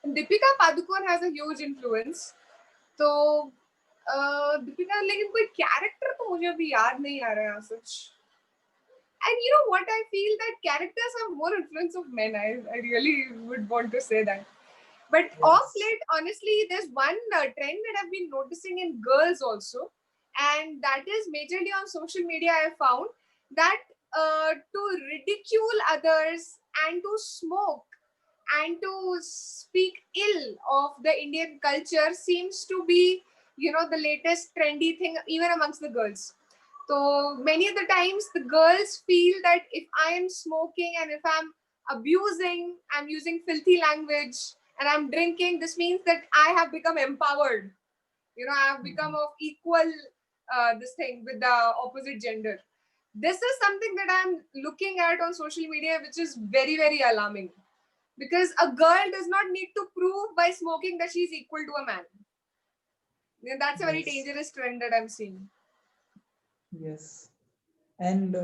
Deepika Padukone has a huge influence. तो दीपिका, लेकिन कोई character तो मुझे अभी याद नहीं आ रहा है सच. And you know what, I feel that characters have more influence of men. I really would want to say that. But Yes. off late, honestly, there's one trend that I've been noticing in girls also, and that is majorly on social media. I found that to ridicule others and to smoke and to speak ill of the Indian culture seems to be, the latest trendy thing even amongst the girls. So many of the times the girls feel that if I am smoking and if I'm abusing, I'm using filthy language and I'm drinking, this means that I have become empowered. I have become of equal this thing with the opposite gender. this is something that I'm looking at on social media, which is very, very alarming. Because a girl does not need to prove by smoking that she's equal to a man. Yeah, that's a very Yes. dangerous trend that I'm seeing. Yes. And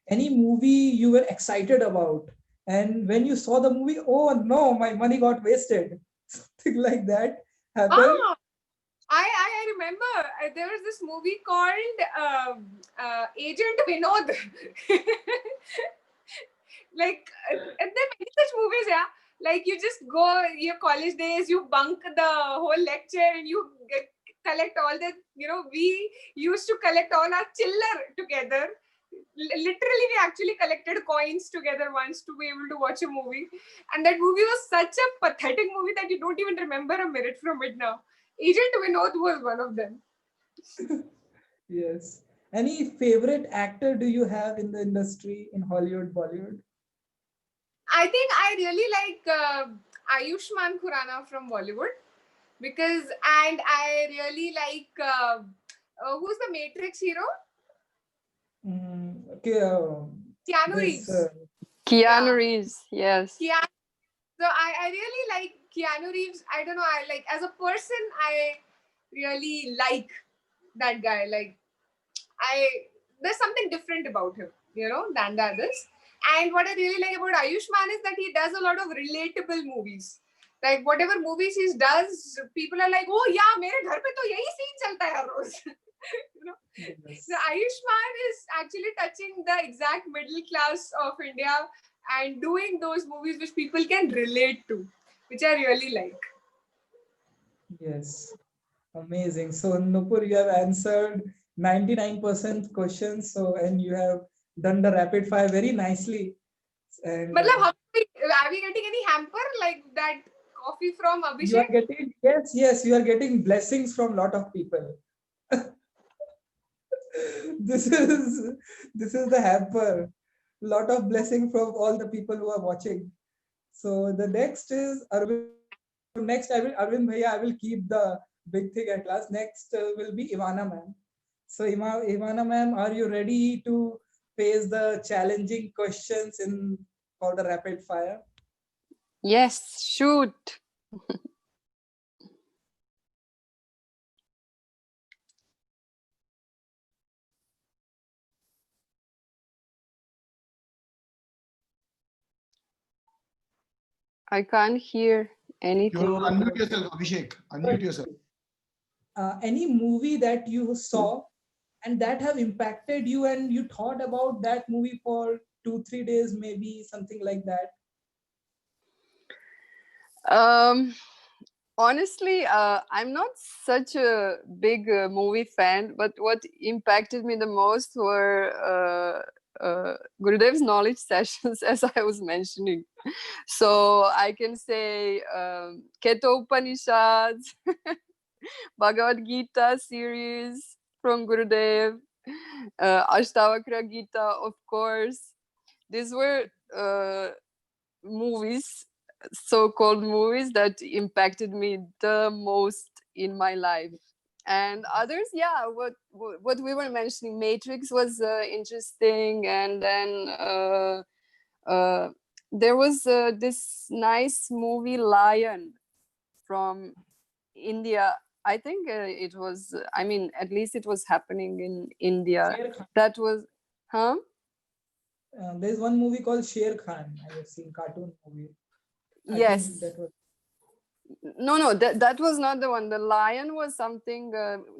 any movie you were excited about, and when you saw the movie, oh no, my money got wasted. Something like that happened. Ah, I remember there was this movie called Agent Vinod. Like, and there are many such movies, yeah. Like, you just go your college days, you bunk the whole lecture, and you collect all the, we used to collect all our chiller together. Literally, we actually collected coins together once to be able to watch a movie. And that movie was such a pathetic movie that you don't even remember a minute from it now. Agent Vinod was one of them. Yes. Any favorite actor do you have in the industry in Hollywood, Bollywood? I think I really like Ayushmann Khurrana from Bollywood because, and I really like who's the Matrix hero? Okay, Keanu this Reeves. Keanu Yeah. Reeves, yes. Keanu. So I really like Keanu Reeves. I don't know. I like as a person, I really like that guy. Like there's something different about him, than the others. And what I really like about Ayushmann is that he does a lot of relatable movies. Like whatever movies he does, people are like, oh yeah, mere ghar pe to yahi scene chalta hai roz. yes. So Ayushmann is actually touching the exact middle class of India and doing those movies which people can relate to, which I really like. Yes. Amazing. So Nupur, you have answered 99% questions. So and you have done the rapid fire very nicely. And Matlab, are we getting any hamper like that coffee from you are Abhishek? getting, yes, you are getting blessings from a lot of people. this is the hamper. Lot of blessing from all the people who are watching. So the next is Arvind. Next, Arvind Bhaiya, I will keep the big thing at last. Next will be Ivana ma'am. So Ivana ma'am, are you ready to face the challenging questions in for the rapid fire? Yes, shoot. I can't hear You anything. have to unmute yourself, Abhishek. Unmute yourself. Any movie that you saw and that have impacted you and you thought about that movie for 2-3 days, maybe something like that? Honestly, I'm not such a big movie fan, but what impacted me the most were Gurudev's knowledge sessions, as I was mentioning. So I can say Keto Upanishads, Bhagavad Gita series from Gurudev, Ashtavakra Gita, of course. These were movies, so-called movies, that impacted me the most in my life. And others, yeah, what we were mentioning, Matrix was interesting, and then there was this nice movie Lion from India. I think it was, I mean, at least it was happening in India. Sher Khan. That was, huh? There's one movie called Sher Khan. I have seen cartoon movie. I Yes. think that was. No, that was not the one. The Lion was something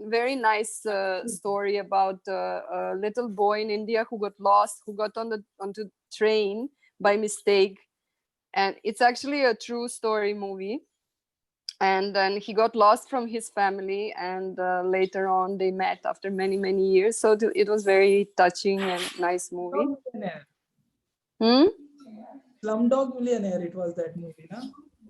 very nice story about a little boy in India who got lost, who got onto train by mistake, and it's actually a true story movie. And then he got lost from his family, and later on they met after many years. So it was very touching and nice movie. Slumdog Millionaire. Hmm? Slumdog Millionaire. It was that movie, no?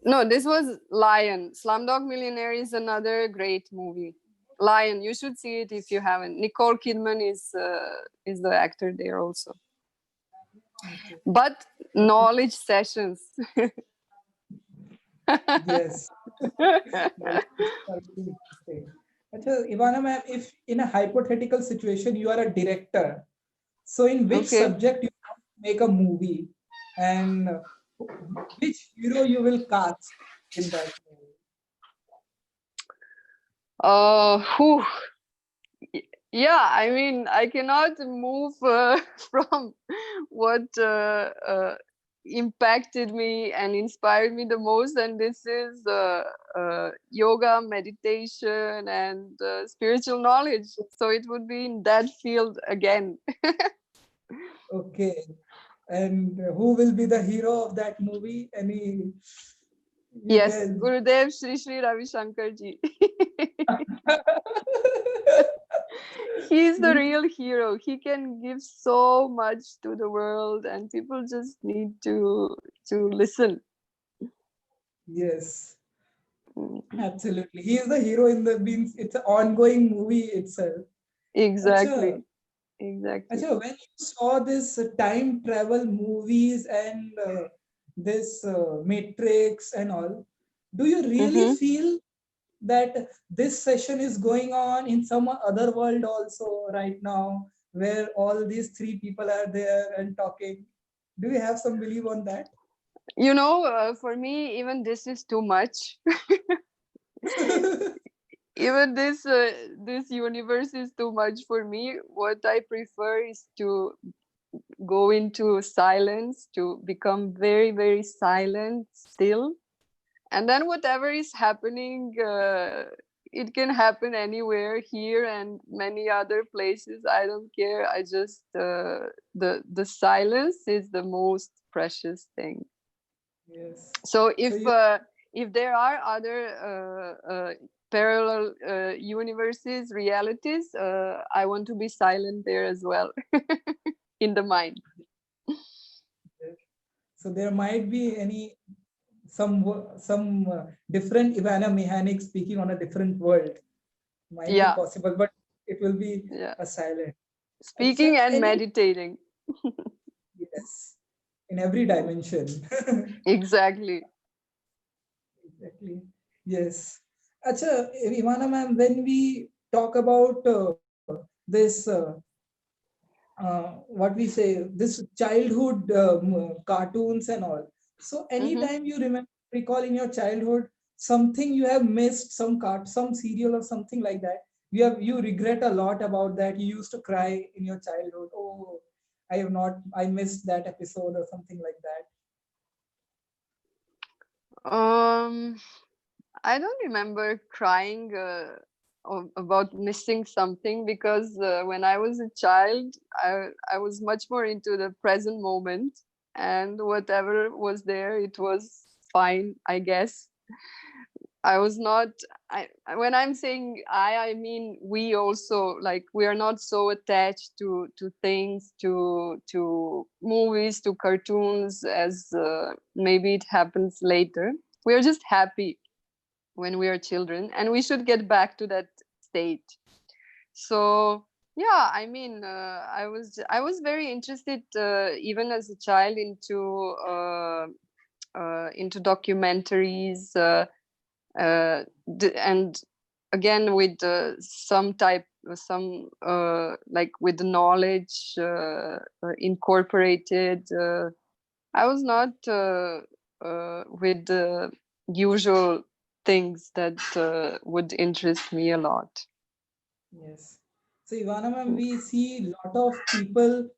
No, this was Lion. Slumdog Millionaire is another great movie. Lion, you should see it if you haven't. Nicole Kidman is the actor there also. Okay. But knowledge sessions. Yes. Ivana ma'am, if in a hypothetical situation you are a director, So in which Okay. subject you want to make a movie, and which hero you will cast in that movie? Whew. Yeah, I mean, I cannot move from what impacted me and inspired me the most, and this is yoga, meditation, and spiritual knowledge. So it would be in that field again. Okay. And who will be the hero of that movie? Any you Yes, can Gurudev Shri Shri Ravi Shankar ji. He's the real hero. He can give so much to the world, and people just need to listen. Yes, Mm, absolutely. He is the hero in the means it's an ongoing movie itself. Acha, exactly, exactly. acha, when you saw this time travel movies and this Matrix and all, do you really Mm-hmm. feel that this session is going on in some other world also right now, where all these three people are there and talking? Do you have some belief on that? You know, for me, even this is too much. Even this universe is too much for me. What I prefer is to go into silence, to become very, very silent, still, and then whatever is happening, it can happen anywhere, here and many other places. I don't care. I just the silence is the most precious thing. Yes. So So you if there are other parallel universes, realities, I want to be silent there as well. In the mind. so there might be any some different Ivana mechanic speaking on a different world. Might be Yeah, possible, but it will be yeah. a silent. Speaking and Any meditating. yes, in every dimension. Exactly. Exactly. Yes. Acha, Ivana ma'am, when we talk about this, what we say, this childhood cartoons and all. So Mm-hmm. anytime you remember, recall in your childhood something you have missed, some serial or something like that, you regret a lot about that. You used to cry in your childhood. Oh, I missed that episode or something like that. Um, I don't remember crying about missing something, because when I was a child, I was much more into the present moment, and whatever was there, it was fine, I guess. I was not. When I'm saying I mean we also, like, we are not so attached to things, to movies, to cartoons, as maybe it happens later. We are just happy when we are children, and we should get back to that state. So yeah, I mean, I was very interested, even as a child, into documentaries, and again with some like with the knowledge incorporated. I was not with the usual things that would interest me a lot. Yes. So Ivana ma'am, we see lot of people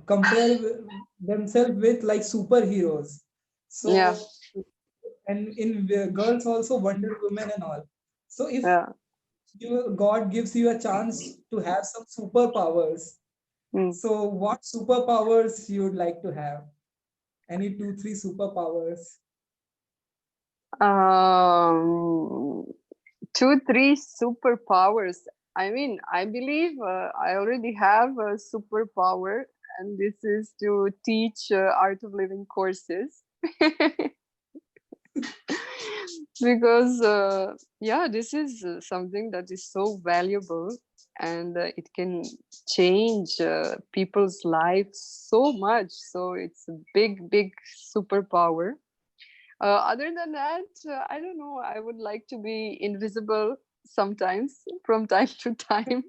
compare themselves with like superheroes. Yeah, So and in girls also Wonder Woman and all. So if yeah. God gives you a chance to have some superpowers, Mm. so what superpowers you would like to have? Any two, three superpowers? um 2 3 superpowers. I mean, I believe I already have a superpower, and this is to teach art of living courses. Because yeah, this is something that is so valuable, and it can change people's lives so much. So it's a big superpower. Other than that, I don't know. I would like to be invisible sometimes, from time to time.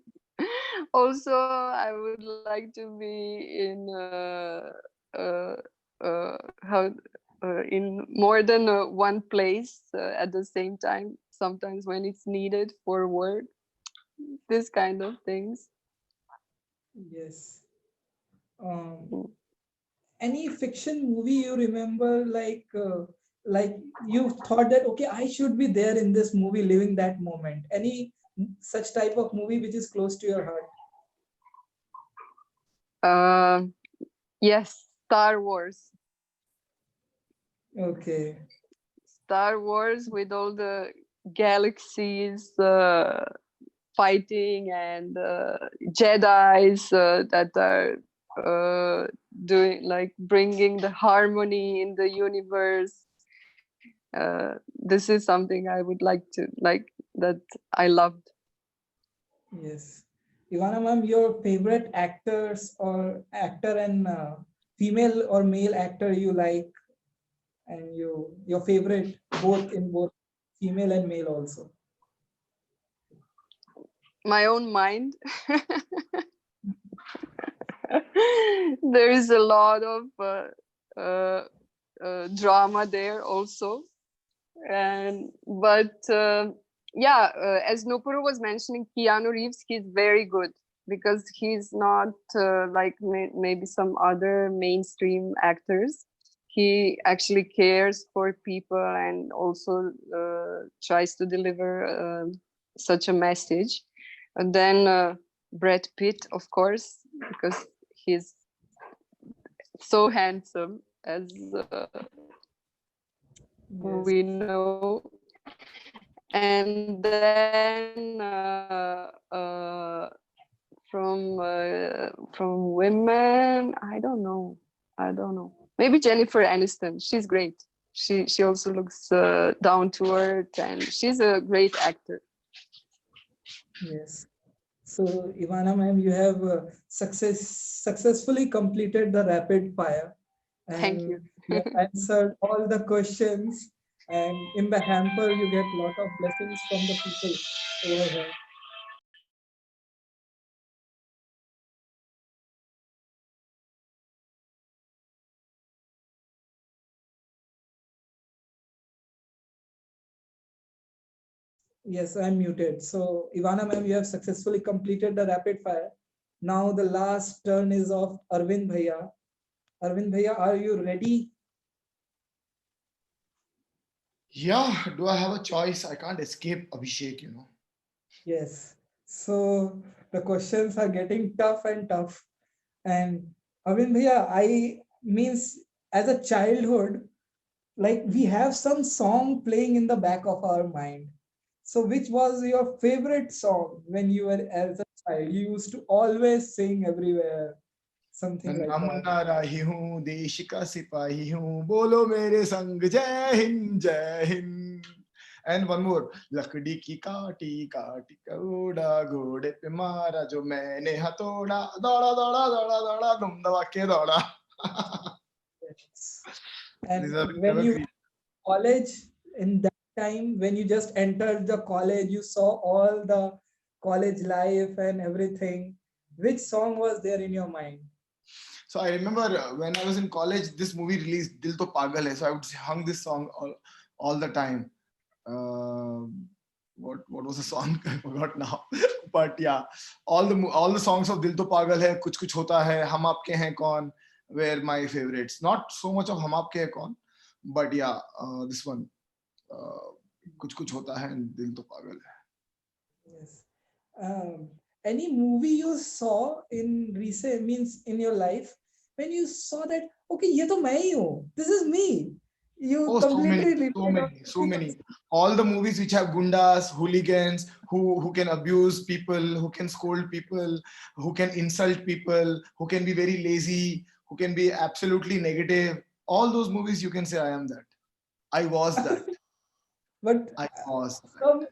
Also, I would like to be in uh, how in more than one place at the same time. Sometimes when it's needed for work, this kind of things. Yes. Any fiction movie you remember, like you thought that, okay, I should be there in this movie, living that moment? Any such type of movie which is close to your heart? Yes, Star Wars. Okay. Star Wars with all the galaxies fighting and Jedi's that are doing like bringing the harmony in the universe. This is something I would like to like that I loved. Yes. Ivana ma'am, your favorite actors or actor and female or male actor you like, and your favorite both in both female and male also. My own mind. There is a lot of drama there also, and but yeah, as Nupur was mentioning, Keanu Reeves, he's very good because he's not like maybe some other mainstream actors. He actually cares for people and also tries to deliver such a message. And then Brad Pitt, of course, because he's so handsome, as Yes. we know. And then from women, I don't know. Maybe Jennifer Aniston. She's great. She also looks down to earth, and she's a great actor. Yes. So Ivana ma'am, you have successfully completed the rapid fire, Thank you. and you have answered all the questions. And in the hamper, you get a lot of blessings from the people over here. Yes, I'm muted. So Ivana ma'am, you have successfully completed the rapid fire. Now the last turn is of Arvind Bhaiya. Arvind Bhaiya, are you ready? Yeah, do I have a choice? I can't escape Abhishek, you know. Yes. So the questions are getting tough and tough. And Arvind Bhaiya, I means as a childhood, like we have some song playing in the back of our mind. So which was your favorite song when you were as a child? You used to always sing everywhere, something like नन्ना that. Munna राही हूँ देश का सिपाही हूँ बोलो मेरे संग जय हिंद जय हिंद. And one more, लकड़ी की काटी काटी कौड़ा घोड़े पे मारा जो मैंने हथौड़ा दौड़ा दौड़ा दौड़ा दौड़ा दुम दबा के दौड़ा. Yes. These And are when you evergreen. college, in that time when you just entered the college, you saw all the college life and everything. Which song was there in your mind? So I remember when I was in college, this movie released, Dil To Pagal Hai. So I would hum this song all the time. Uh, what was the song? I forgot now. But yeah, all the songs of Dil To Pagal Hai, Kuch Kuch Hota Hai, Hum Aapke Hain Kaun were my favorites. Not so much of Hum Aapke Hain Kaun, but yeah, this one, uh, Kuch Kuch Hota Hai and Dil To Pagal Hai. Yes. Um, any movie you saw in recent, means in your life, when you saw that, okay, ये तो मैं ही हूँ. This is me. You Oh, so many, completely so related on many, so many. 50%. All the movies which have gundas, hooligans, who can abuse people, who can scold people, who can insult people, who can be very lazy, who can be absolutely negative. All those movies, you can say I am that. I was that. But I was that. some,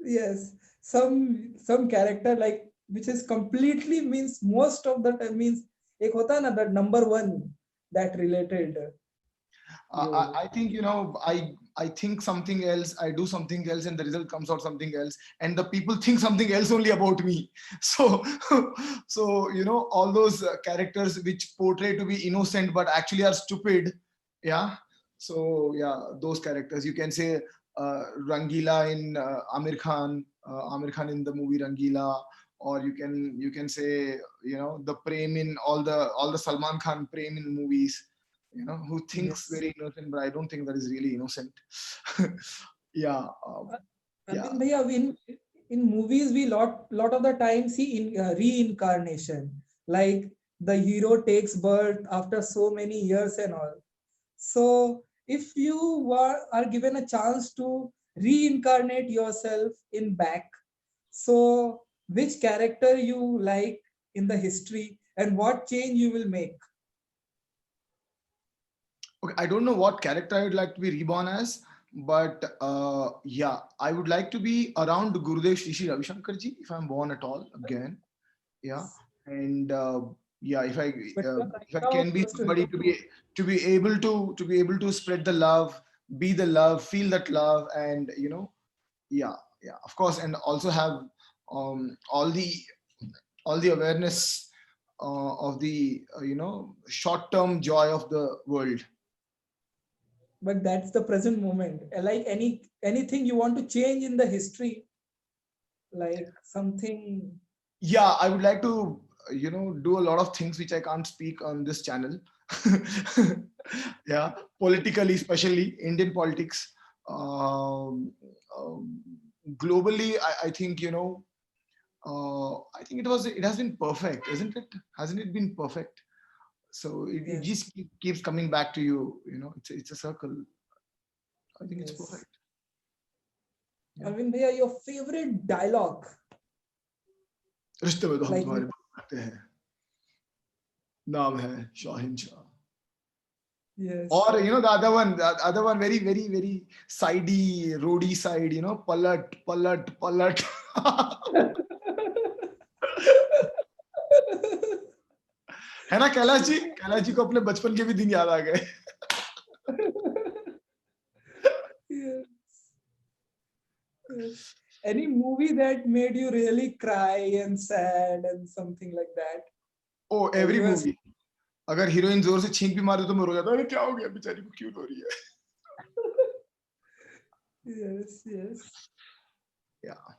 yes, some character like which is completely, means most of the time, means एक होता है ना, that number one that related I, you. I think, you know, I think something else, I do something else, and the result comes out something else, and the people think something else only about me. So, so all those characters which portray to be innocent but actually are stupid. Yeah. So yeah, those characters you can say Rangila in Amir Khan in the movie Rangila, or you can say the Prem in all the Salman Khan Prem in movies, who thinks Yes. very innocent, but I don't think that is really innocent. Yeah, yeah. Arvind bhaiya, in movies we lot of the time see in reincarnation, like the hero takes birth after so many years and all. So if you are given a chance to reincarnate yourself in back, so which character you like in the history and what change you will make? Okay, I don't know what character I would like to be reborn as, but yeah, I would like to be around Gurudev Shri Ravi Shankar ji if I'm born at all again. Yeah, and yeah, But you are right if I now can be close to somebody him. to be able to spread the love, be the love, feel that love, and yeah, yeah, of course, and also have all the awareness of the short term joy of the world. But that's the present moment. Like anything you want to change in the history, like something. Yeah, I would like to do a lot of things which I can't speak on this channel. Yeah, politically, especially Indian politics. um, um, Globally, I think I think it has been perfect, isn't it? Hasn't it been perfect? So it Yes, just keeps coming back to you. It's a circle. I think it's yes. perfect. Yeah. Arvind bhaiya, your favorite dialogue, रिश्ते में तो हम like तुम्हारे बाप करते हैं, नाम है Shaheen Shah. yes. Or the other one very very very sidey roady side, palat palat palat. है ना कैलाश जी को अपने बचपन के भी दिन याद आ गए. Yes, yes. Any movie that made you really cry and sad and something like that? Oh every You have movie. अगर हीरोइन जोर से छींक भी मारे तो मैं रो जाता, अरे क्या हो गया बेचारी को, क्यों रो रही है. yes, yes. Yeah.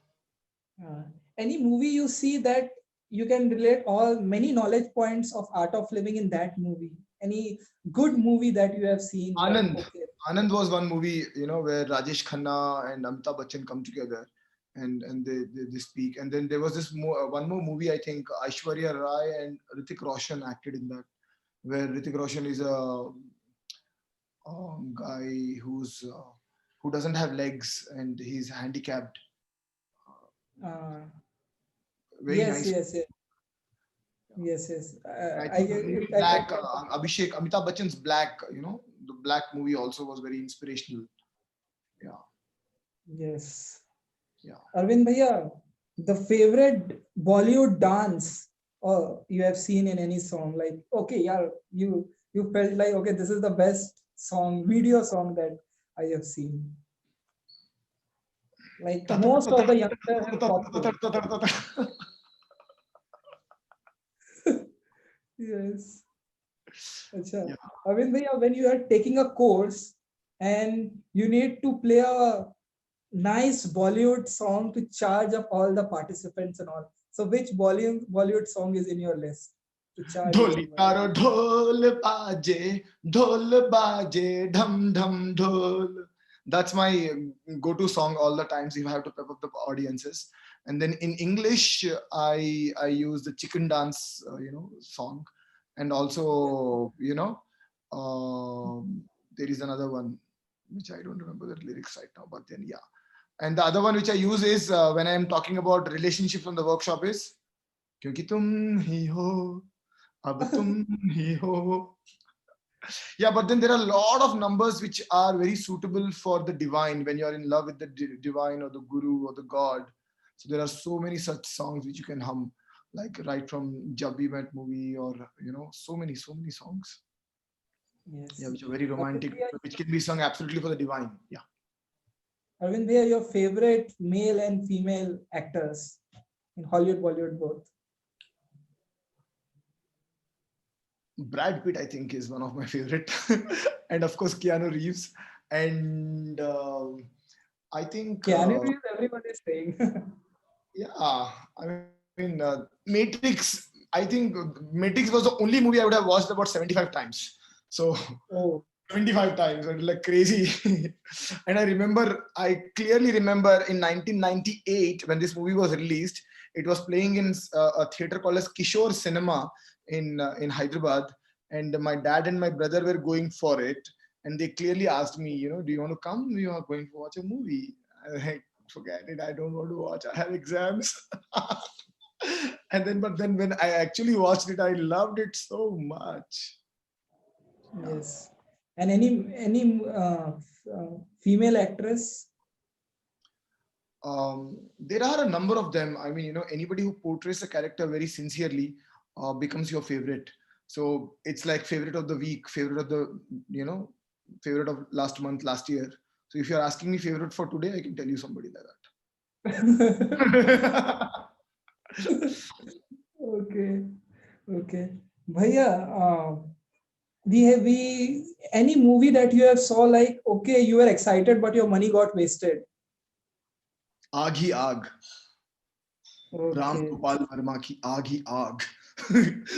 Any movie you see that you can relate all many knowledge points of art of living in that movie? Any good movie that you have seen? That, Anand. okay, Anand was one movie, where Rajesh Khanna and Amitabh Bachchan come together, and they speak. And then there was one more movie, I think Aishwarya Rai and Hrithik Roshan acted in that, where Hrithik Roshan is a guy who doesn't have legs and he's handicapped. uh, Very yes, nice. yes, yes, yes, yes. And I I think the get movie it. Black, Amitabh Bachchan's Black, the Black movie also was very inspirational. Yeah, Yes. yeah. Arvind Bhaiya, the favorite Bollywood dance or you have seen in any song, like okay, yeah, you felt like okay, this is the best song, video song that I have seen. Like most of the youngsters have copied. Yes. Acha. Yeah. Arvind Bhaiya, when you are taking a course and you need to play a nice Bollywood song to charge up all the participants and all. So which Bollywood song is in your list to charge Dholi everyone? तारो ढोल बाजे dham dham dhol. That's my go-to song all the times if I have to pep up the audiences. And then in English, I use the chicken dance, song, and also there is another one which I don't remember the lyrics right now, but then yeah. And the other one which I use is when I am talking about relationships on the workshop is क्योंकि तुम ही हो अब तुम ही हो. Yeah, but then there are a lot of numbers which are very suitable for the divine when you are in love with the divine or the guru or the god. So there are so many such songs which you can hum, like right from Jab We Met movie, or so many songs. Yes. Yeah, which are very romantic, Arvind bhaiya, which can be sung absolutely for the divine. Yeah. Arvind bhaiya, your favorite male and female actors in Hollywood, Bollywood, both. Brad Pitt, I think, is one of my favorite, and of course Keanu Reeves, and I think Keanu Reeves, everyone is saying. yeah, I mean Matrix. I think Matrix was the only movie I would have watched about 75 times. So Oh, 25 times, and like crazy. And I clearly remember in 1998 when this movie was released, it was playing in a theater called as Kishore Cinema in Hyderabad, and my dad and my brother were going for it, and they clearly asked me, do you want to come? We are going to watch a movie. I was like, forget it, I don't want to watch. I have exams. But then when I actually watched it, I loved it so much. Yeah. yes. And any female actress? There are a number of them. I mean, anybody who portrays a character very sincerely becomes your favorite. So it's like favorite of the week, favorite of the, favorite of last month, last year. So if you're asking me favorite for today, I can tell you somebody like that. Okay, okay. Bhaiya, we any movie that you have saw like okay, you were excited but your money got wasted. Aag hi aag. Ram Okay. Gopal Verma ki Aag hi aag.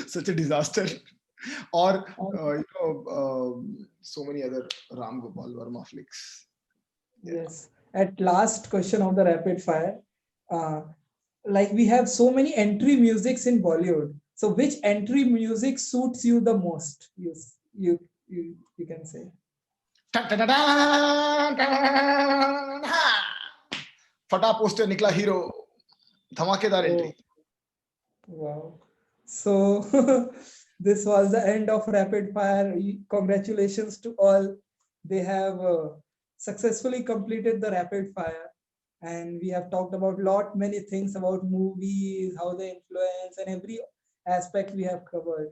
Such a disaster. Or so many other Ram Gopal Verma flicks. Yeah. Yes. At last question of the rapid fire, uh, like we have so many entry musics in Bollywood. So which entry music suits you the most? You can say. फटा poster निकला hero धमाकेदार Oh, entry. wow. So this was the end of rapid fire. Congratulations to all. They have successfully completed the rapid fire. And we have talked about many things about movies, how they influence, and every aspect we have covered.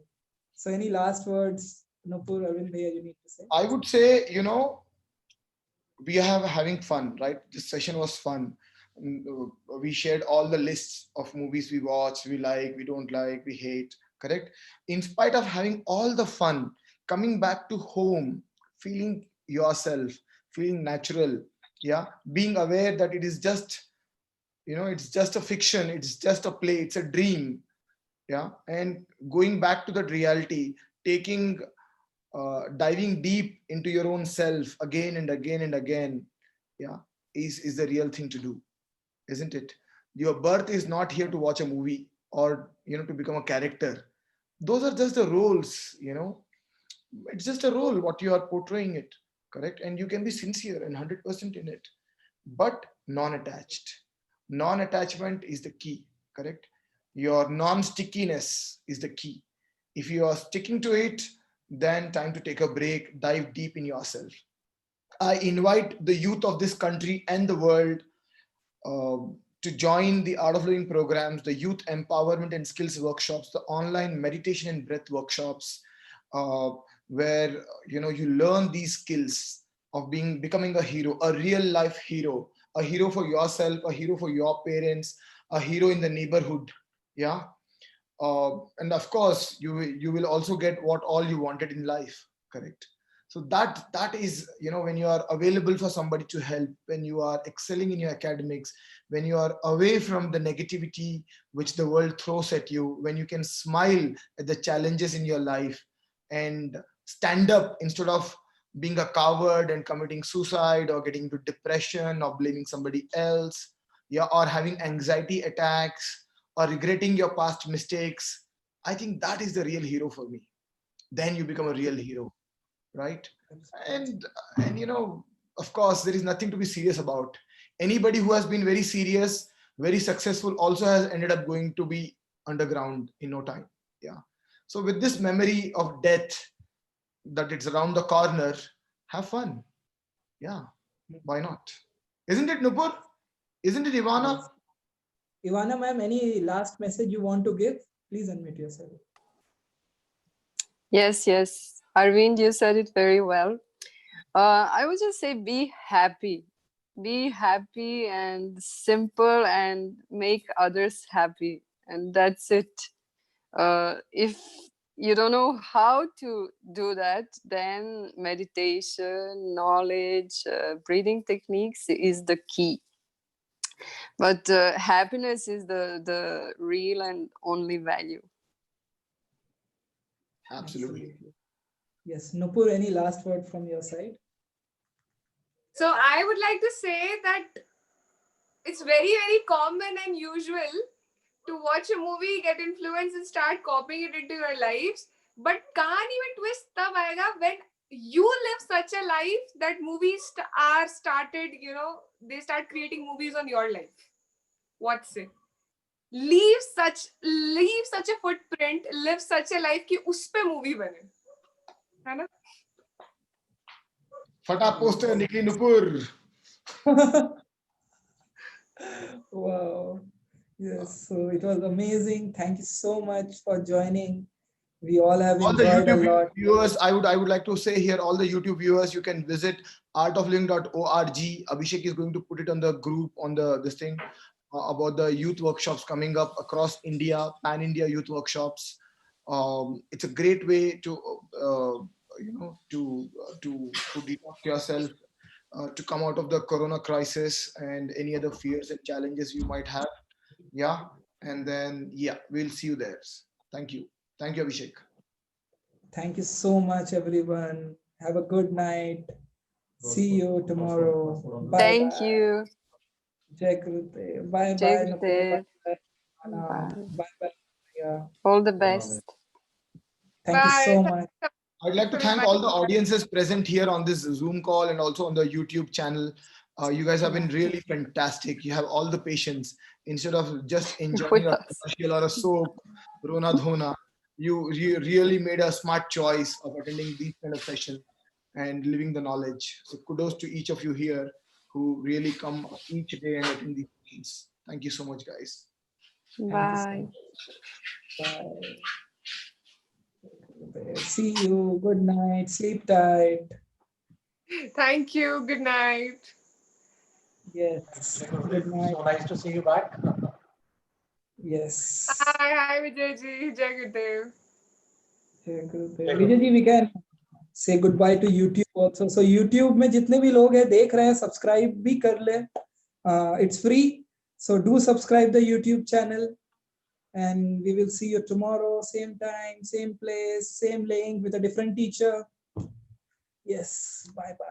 So any last words, Nupur, Arvind bhaiya, you need to say? I would say, we are having fun, right? This session was fun. We shared all the lists of movies we watch, we like, we don't like, we hate, correct? In spite of having all the fun, coming back to home, feeling yourself, feeling natural, yeah, being aware that it is just, it's just a fiction, it's just a play, it's a dream, yeah, and going back to that reality, taking diving deep into your own self again and again and again, yeah, is the real thing to do, isn't it? Your birth is not here to watch a movie or to become a character. Those are just the roles, it's just a role what you are portraying it, correct? And you can be sincere and 100% in it, but non-attached. Non-attachment is the key, correct? Your non-stickiness is the key. If you are sticking to it, then time to take a break, dive deep in yourself. I invite the youth of this country and the world to join the Art of Living programs, the youth empowerment and skills workshops, the online meditation and breath workshops, where you learn these skills of becoming a hero, a real life hero, a hero for yourself, a hero for your parents, a hero in the neighborhood. Yeah. And of course, you will also get what all you wanted in life, correct? So that is, when you are available for somebody to help, when you are excelling in your academics, when you are away from the negativity which the world throws at you, when you can smile at the challenges in your life and stand up instead of being a coward and committing suicide or getting into depression or blaming somebody else, yeah, or having anxiety attacks or regretting your past mistakes. I think that is the real hero for me. Then you become a real hero, right? And of course, there is nothing to be serious about. Anybody who has been very serious, very successful, also has ended up going to be underground in no time. Yeah. So with this memory of death, that it's around the corner, have fun. Yeah. Why not? Isn't it, Nupur? Isn't it, Ivana? Yes. Ivana ma'am, any last message you want to give? Please unmute yourself. Yes, yes. Arvind, you said it very well. I would just say be happy. Be happy and simple and make others happy. And that's it. If you don't know how to do that, then meditation, knowledge, breathing techniques is the key. But happiness is the real and only value. Absolutely. Yes, Nupur, any last word from your side? So I would like to say that it's very, very common and usual to watch a movie, get influenced, and start copying it into your lives. But can't even twist tab aayega when you live such a life that movies are started, they start creating movies on your life. What's it? Leave such a footprint, live such a life कि उस पे movie बने, है ना? फटा poster निकली Nupur. Wow. Yes, so it was amazing. Thank you so much for joining. We all have All the enjoyed a YouTube lot. viewers, I would like to say here, all the YouTube viewers, you can visit artofliving.org. Abhishek is going to put it on the group, on this thing about the youth workshops coming up across India, pan-India youth workshops. It's a great way to to detox yourself, to come out of the corona crisis and any other fears and challenges you might have. Yeah, and then we'll see you there. Thank you, Abhishek. Thank you so much, everyone. Have a good night. See you tomorrow. Bye. Thank you. Jai Gurudev. Bye Jai bye. Gurudev. Bye bye. Yeah. All the best. Thank you so Bye. much. I'd like to thank all the audiences present here on this Zoom call and also on the YouTube channel. You guys have been really fantastic. You have all the patience. Instead of just enjoying With a us. commercial or a soap, Rona Dhona, you really made a smart choice of attending these kind of sessions and living the knowledge. So kudos to each of you here who really come each day and attend these sessions. Thank you so much, guys. Bye. Bye. See you. Good night. Sleep tight. Thank you. Good night. Yes. Good night. So nice to see you back. Yes. Hi, Vijay ji. Jai Gurudev. Vijay ji, we can say goodbye to YouTube also. So YouTube में जितने भी लोग हैं देख रहे हैं, subscribe भी कर ले. It's free. So do subscribe the YouTube channel. And we will see you tomorrow, same time, same place, same link with a different teacher. Yes. Bye bye.